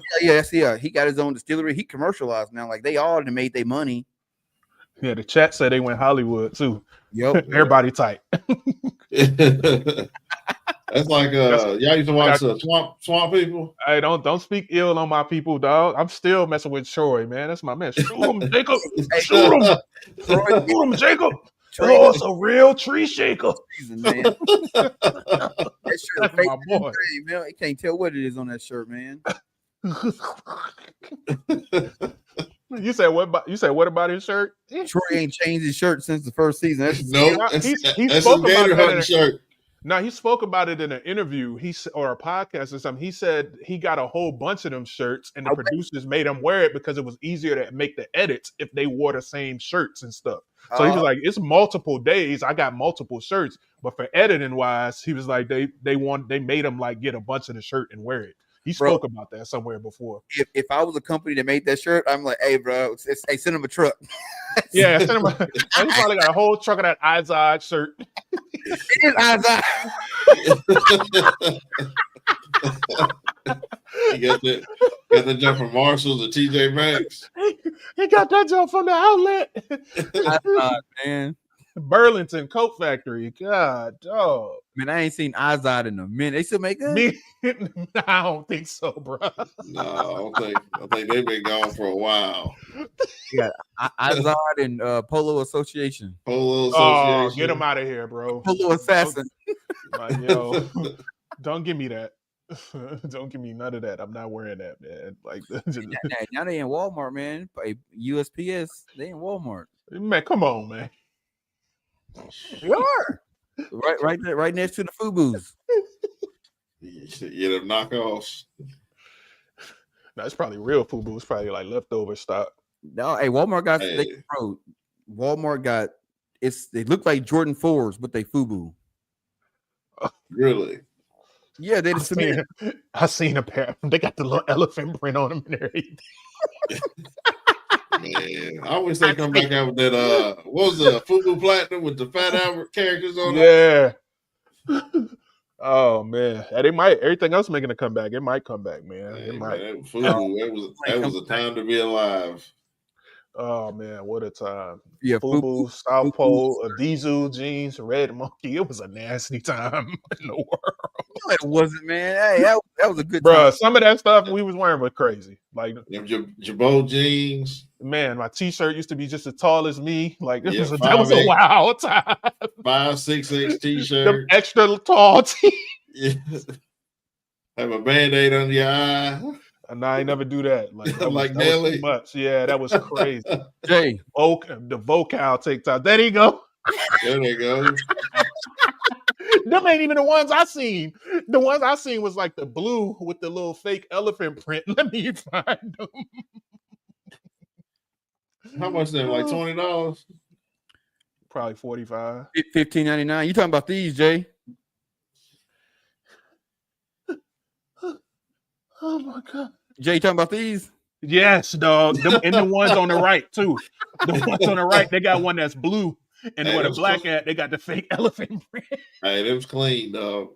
He got his own distillery. He commercialized now. Like they all made their money. Yeah, the chat said they went Hollywood too. Yep, everybody tight. That's like y'all used to watch Swamp People. Hey, don't speak ill on my people, dog. I'm still messing with Troy, man. That's my man. Shoot him, Jacob. Shoot him. Shoot him, Jacob. Oh, it's a real tree shaker. Man. That shirt, my boy. Man, I can't tell what it is on that shirt, man. You said what about his shirt? Troy ain't changed his shirt since the first season. He spoke about that shirt. No, he spoke about it in an interview. Or a podcast or something. He said he got a whole bunch of them shirts, and the producers made him wear it because it was easier to make the edits if they wore the same shirts and stuff. So he was like, "It's multiple days. I got multiple shirts, but for editing wise, he was like, they made him like get a bunch of the shirt and wear it. He spoke about that somewhere before. If I was a company that made that shirt, I'm like, hey, bro, hey, send him a truck. Yeah, send him. He probably got a whole truck of that Izod shirt. It is Izod. You got that jump from Marshalls or TJ Maxx. He got that jump from the outlet. Izod, man. Burlington Coat Factory. God, dog. Man, I ain't seen Izod in a minute. They still make good? I don't think so, bro. No, I think they've been gone for a while. Yeah, Izod and Polo Association. Polo Association. Oh, get him out of here, bro. Polo Assassin. Like, yo, don't give me that. Don't give me none of that. I'm not wearing that, man. Like, now they in Walmart, man. USPS, they in Walmart. Man, come on, man. They are right there, right next to the FUBUs. Yeah, them knockoffs. No, it's probably real FUBU. It's probably like leftover stock. No, hey, Walmart got Walmart got they look like Jordan 4s, but they FUBU. Really? Yeah, they just I seen a pair. They got the little elephant print on them and everything. Man, I wish they come back out with that. What was the FUBU Platinum with the Fat Albert characters on it? Yeah. Oh man, they might. Everything else making a comeback. It might come back, man. It might. Man, FUBU, that was a time to be alive. Oh man, what a time! Yeah, FUBU, South Pole, Diesel jeans, Red Monkey. It was a nasty time in the world. No, it wasn't, man. Hey, that was a good Bro, time. some of that stuff we was wearing was crazy. Like Jabot jeans. Man, my t-shirt used to be just as tall as me. Like that was a wild time. 5'6" t-shirt. The extra tall tee. Yeah. Have a Band-Aid under your eye. And I ain't never do that. Like, that like was Nelly. too much. Yeah, that was crazy. Jay. The vocal TikTok. There you go. There they go. Them ain't even the ones I seen. The ones I seen was like the blue with the little fake elephant print. Let me find them. How much then? Like $20? Probably $45. $15.99. You talking about these, Jay? Oh my god. Jay, you talking about these? Yes, dog. Them, and the ones on the right too. The ones on the right, they got one that's blue, and where the black at, they got the fake elephant print. Hey, it was clean, dog.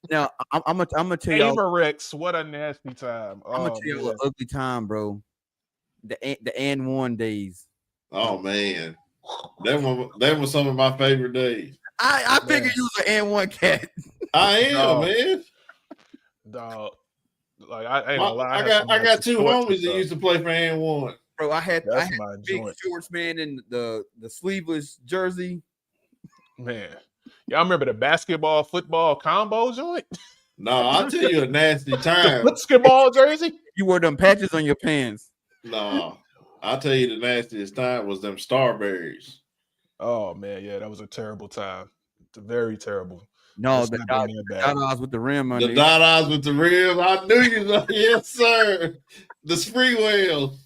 Now I'm gonna tell y'all. Averex, what a nasty time. I'm gonna tell you an ugly time, bro. The and one days. Oh man, that was some of my favorite days. I figured you was an and one cat. I am, man. Dog, like I ain't gonna lie. I got two homies that used to play for and one. Bro, I had my big joint. shorts, man, and the sleeveless jersey. Man, y'all remember the basketball football combo joint? No, I'll tell you a nasty time. The basketball jersey. You wore them patches on your pants. No, I'll tell you the nastiest time was them Starberries. Oh man, yeah, that was a terrible time. It's very terrible. No, the Dadas with the rim on the Dadas with the rim. I knew you know. Yes, sir. The spree wheel.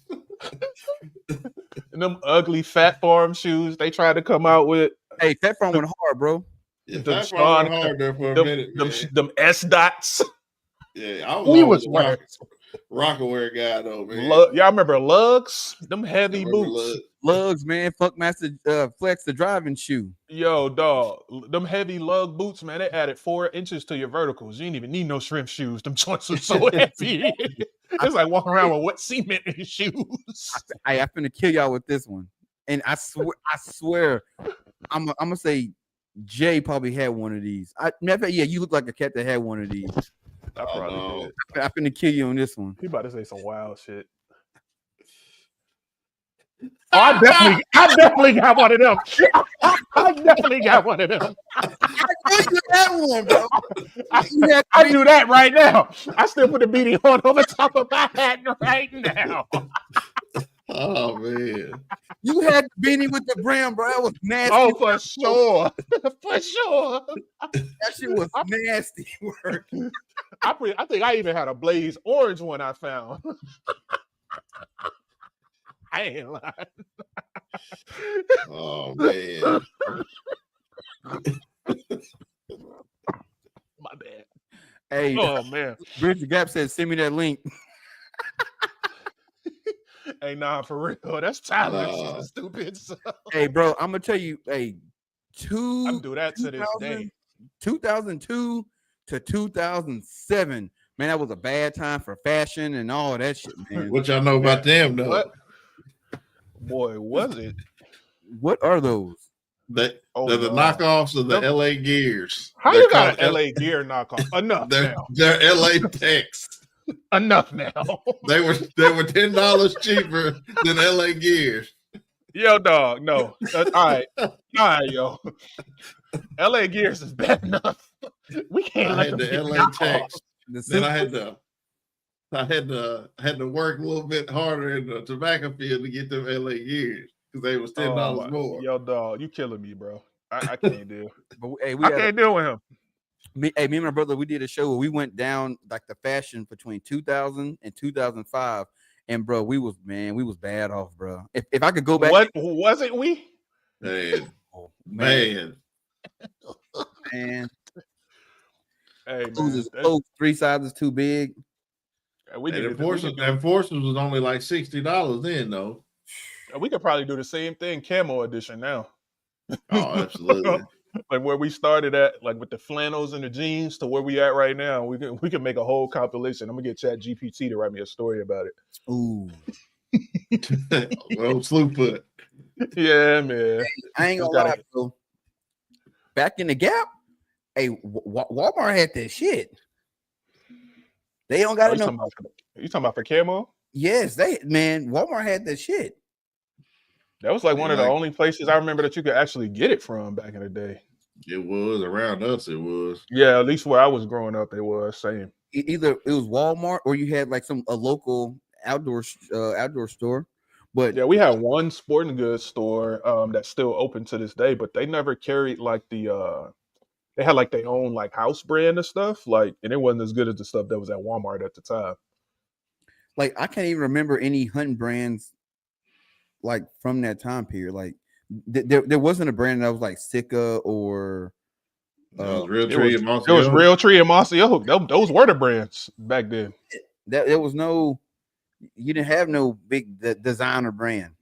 And them ugly Fat Farm shoes they tried to come out with. Hey, Fat Farm went hard, bro. Yeah, Fat Farm went hard there for a minute. Them S dots. Yeah, I was wearing Rockaware guy though, man. Y'all remember lugs? Them heavy boots. Lugs, man. Funkmaster Flex, the driving shoe. Yo, dog. Them heavy lug boots, man. They added 4 inches to your verticals. You didn't even need no shrimp shoes. Them joints were so heavy. It's like walking around with wet cement in your shoes. I'm finna kill y'all with this one. And I swear, I'm gonna say Jay probably had one of these. You look like a cat that had one of these. I probably did. I'm finna kill you on this one. He about to say some wild shit. Oh, I definitely got one of them. I definitely got one of them. I knew that one, bro. I do that right now. I still put the beanie on the top of my hat right now. Oh man, you had the beanie with the brim, bro. That was nasty. Oh, for sure, for sure. That shit was nasty work. I think I even had a blaze orange one I found. I ain't lying. Oh man. My bad. Hey, Oh man. Bridge the Gap said, "Send me that link." Hey, nah, for real. That's childish. Stupid. Hey, bro, I'm gonna tell you, hey, I do that to this day. 2002 to 2007, man, that was a bad time for fashion and all that shit, man. What y'all know about them though? What? Boy, was it? What are those? They're the knockoffs of the LA Gears. How you got an LA Gear knockoff? Enough now. They're LA Techs. Enough now. They were $10 cheaper than LA Gears. Yo, dog, no. All right, yo. LA Gears is bad enough. We can't let them the get LA Techs. Then I had to work a little bit harder in the tobacco field to get them LA Gears because they was $10 more. Yo, dog, you killing me, bro. I can't deal. But hey, I can't deal with him. Me and my brother, we did a show where we went down like the fashion between 2000 and 2005, and bro, we was bad off, bro. If I could go back, what wasn't we? Man. Hey, man, 3 sizes too big. Enforcement was only like $60 then, though. We could probably do the same thing, camo edition now. Oh, absolutely. Like where we started at, like with the flannels and the jeans, to where we at right now. We can make a whole compilation. I'm gonna get ChatGPT to write me a story about it. Ooh, well, slew put. Yeah, man. I ain't gonna lie, bro. Back in the Gap, hey, Walmart had that shit. They don't got it. You talking about for camo? Yes, Walmart had that shit. That was like one of the only places I remember that you could actually get it from back in the day. It was around us. It was. Yeah, at least where I was growing up, it was same. Either it was Walmart or you had like a local outdoor store. But yeah, we had one sporting goods store that's still open to this day, but they never carried like they had like their own like house brand and stuff, like, and it wasn't as good as the stuff that was at Walmart at the time. Like I can't even remember any hunting brands like from that time period. Like there wasn't a brand that was like Sika or Realtree and Mossy Oak. It was Realtree and Mossy Oak. Those were the brands back then. There was you didn't have no big designer brand.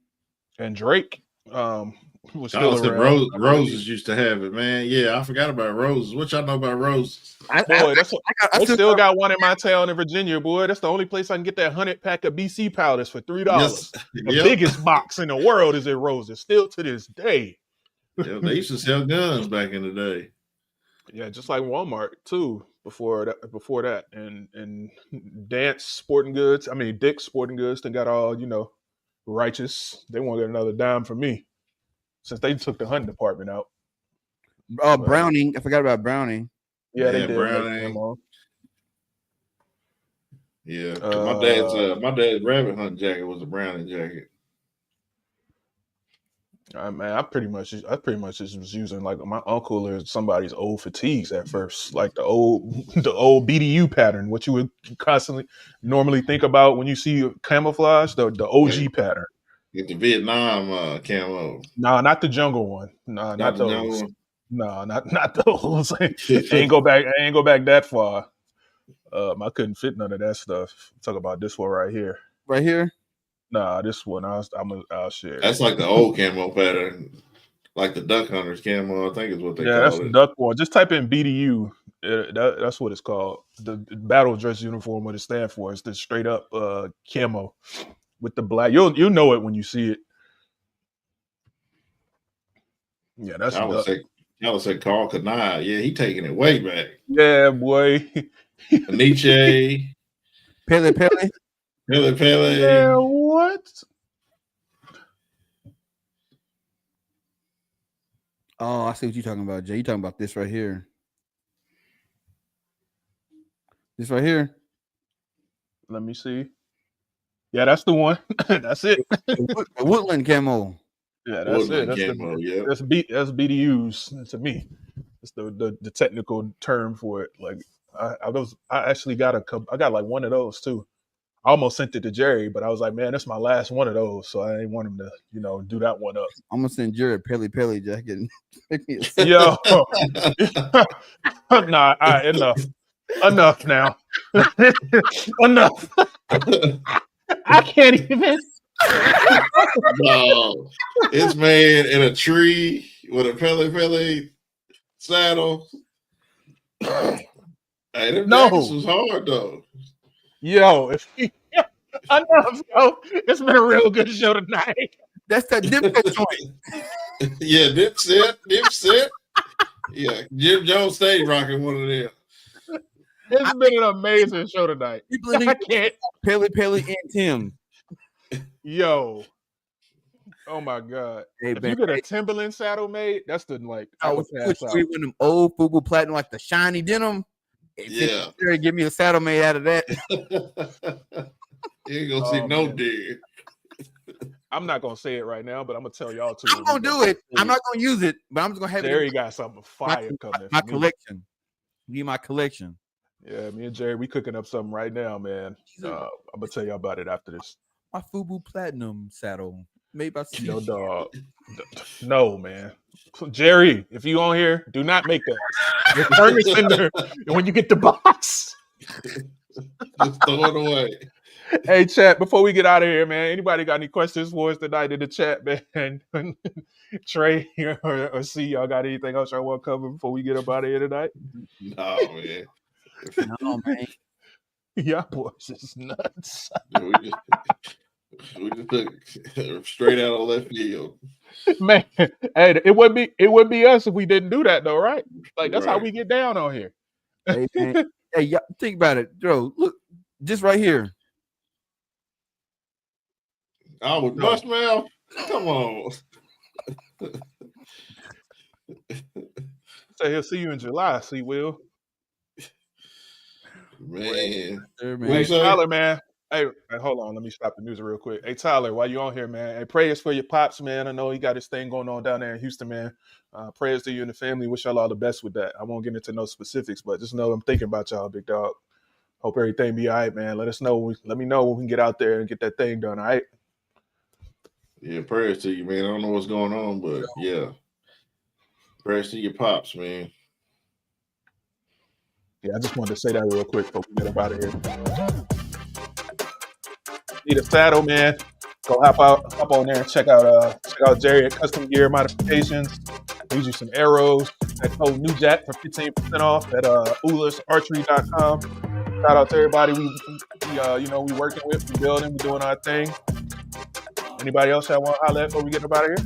And Drake was still around. Roses used to have it, man. Yeah, I forgot about Roses. What y'all know about Roses? I still got one in my town in Virginia, boy. That's the only place I can get that 100-pack of BC powders for $3. Yes. The biggest box in the world is at Roses, still to this day. Yeah, they used to sell guns back in the day. Yeah, just like Walmart too. Before that, and Dick's Sporting Goods. They got all righteous. They won't get another dime from me since they took the hunting department out. Browning. I forgot about Browning. Yeah, they did. Browning. Yeah, my dad's rabbit hunting jacket was a Browning jacket. Man, I pretty much just was using like my uncle or somebody's old fatigues at first, like the old BDU pattern, what you would constantly normally think about when you see camouflage, the OG pattern. Get the Vietnam camo. No, not the jungle one. No, not those. No, not those. I ain't go back that far. I couldn't fit none of that stuff. Talk about this one right here. Right here? Nah, this one I'll share. That's like the old camo pattern, like the duck hunters camo. I think is what they call it. Yeah, that's the duck one. Just type in BDU. That's what it's called. The battle dress uniform. What it stands for is the straight up camo with the black. You'll know it when you see it. Yeah, that's. I would say Carl Kanai. Yeah, he taking it way back. Yeah, boy. Nietzsche. Pele. Yeah, what? Oh, I see what you're talking about, Jay. You're talking about this right here. This right here. Let me see. Yeah, that's the one. That's it. Woodland camo. Yeah, that's Woodland it. That's camo, yeah. That's BDUs to me. It's the technical term for it. Like I actually got I got like one of those too. I almost sent it to Jerry, but I was like, man, that's my last one of those, so I didn't want him to, do that one up. I'm gonna send Jerry a Pele jacket. Yo, nah, enough. Enough now. Enough. I can't even. No, it's man in a tree with a pele saddle. Hey, them jackets was hard though. Yo, enough, yo. It's been a real good show tonight. That's that Dipset joint. Yeah, Dipset. Yeah, Jim Jones stayed rocking one of them. It's been an amazing show tonight. I can't. Pele and Tim. Yo. Oh my God. Hey, if you get a Timberland saddle made, that's the I would pass out. With them old Fugu Platinum, like the shiny denim. Yeah. Give me a saddle made out of that. You ain't gonna see no deer. I'm not gonna say it right now, but I'm gonna tell y'all too. I'm gonna do it. I'm not gonna use it, but I'm just gonna have Jerry it. Got something fire coming. My collection. Need my collection. Yeah, me and Jerry, we cooking up something right now, man. I'm gonna tell you about it after this. My Fubu Platinum saddle made by Yo, dog. No, man. Jerry, if you on here, do not make that. Your furnace in there, and when you get the box, just throw it away. Hey, chat, before we get out of here, man, anybody got any questions for us tonight in the chat, man? Trey or C, y'all got anything else y'all want to cover before we get up out of here tonight? No, man. No, man. Y'all boys is nuts. We just took straight out of left field. Man, hey, it would be us if we didn't do that, though, right? Like, that's how we get down on here. Hey, man. Hey, y'all, think about it, Joe. Look, just right here. Oh, with bust mouth? Come on. So he'll see you in July, see Will. Man. Hey, Tyler, man. Hey, hold on. Let me stop the news real quick. Hey, Tyler, while you on here, man, hey, prayers for your pops, man. I know he got his thing going on down there in Houston, man. Prayers to you and the family. Wish y'all all the best with that. I won't get into no specifics, but just know I'm thinking about y'all, big dog. Hope everything be all right, man. Let us know. Let me know when we can get out there and get that thing done, all right? Yeah, prayers to you, man. I don't know what's going on, but yeah. Prayers to your pops, man. Yeah, I just wanted to say that real quick before we get up out of here. Need a saddle, man. Go hop on there and check out Jerry at Custom Gear Modifications. Use you some arrows. That code NewJack for 15% off at ulasarchery.com. Shout out to everybody we working with, we building, we doing our thing. Anybody else that want to holler at before we get up out of here?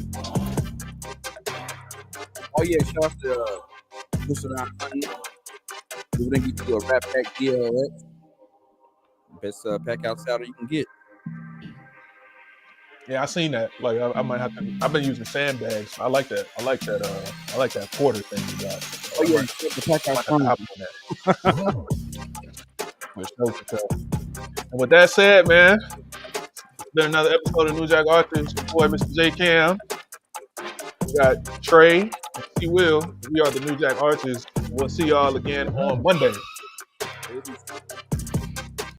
Oh yeah, shout out to Push Around Hunting. We're gonna get you a Rat Pack DLX. Best pack out saddle you can get. Yeah, I seen that. Like I might have to. I've been using sandbags. I like that. I like that quarter thing you got. Oh yeah, the pack out And with that said, man, there's another episode of New Jack Arthur's. Your boy, Mr. J Cam. We got Trey and C Will. We are the New Jack Archers. We'll see y'all again on Monday.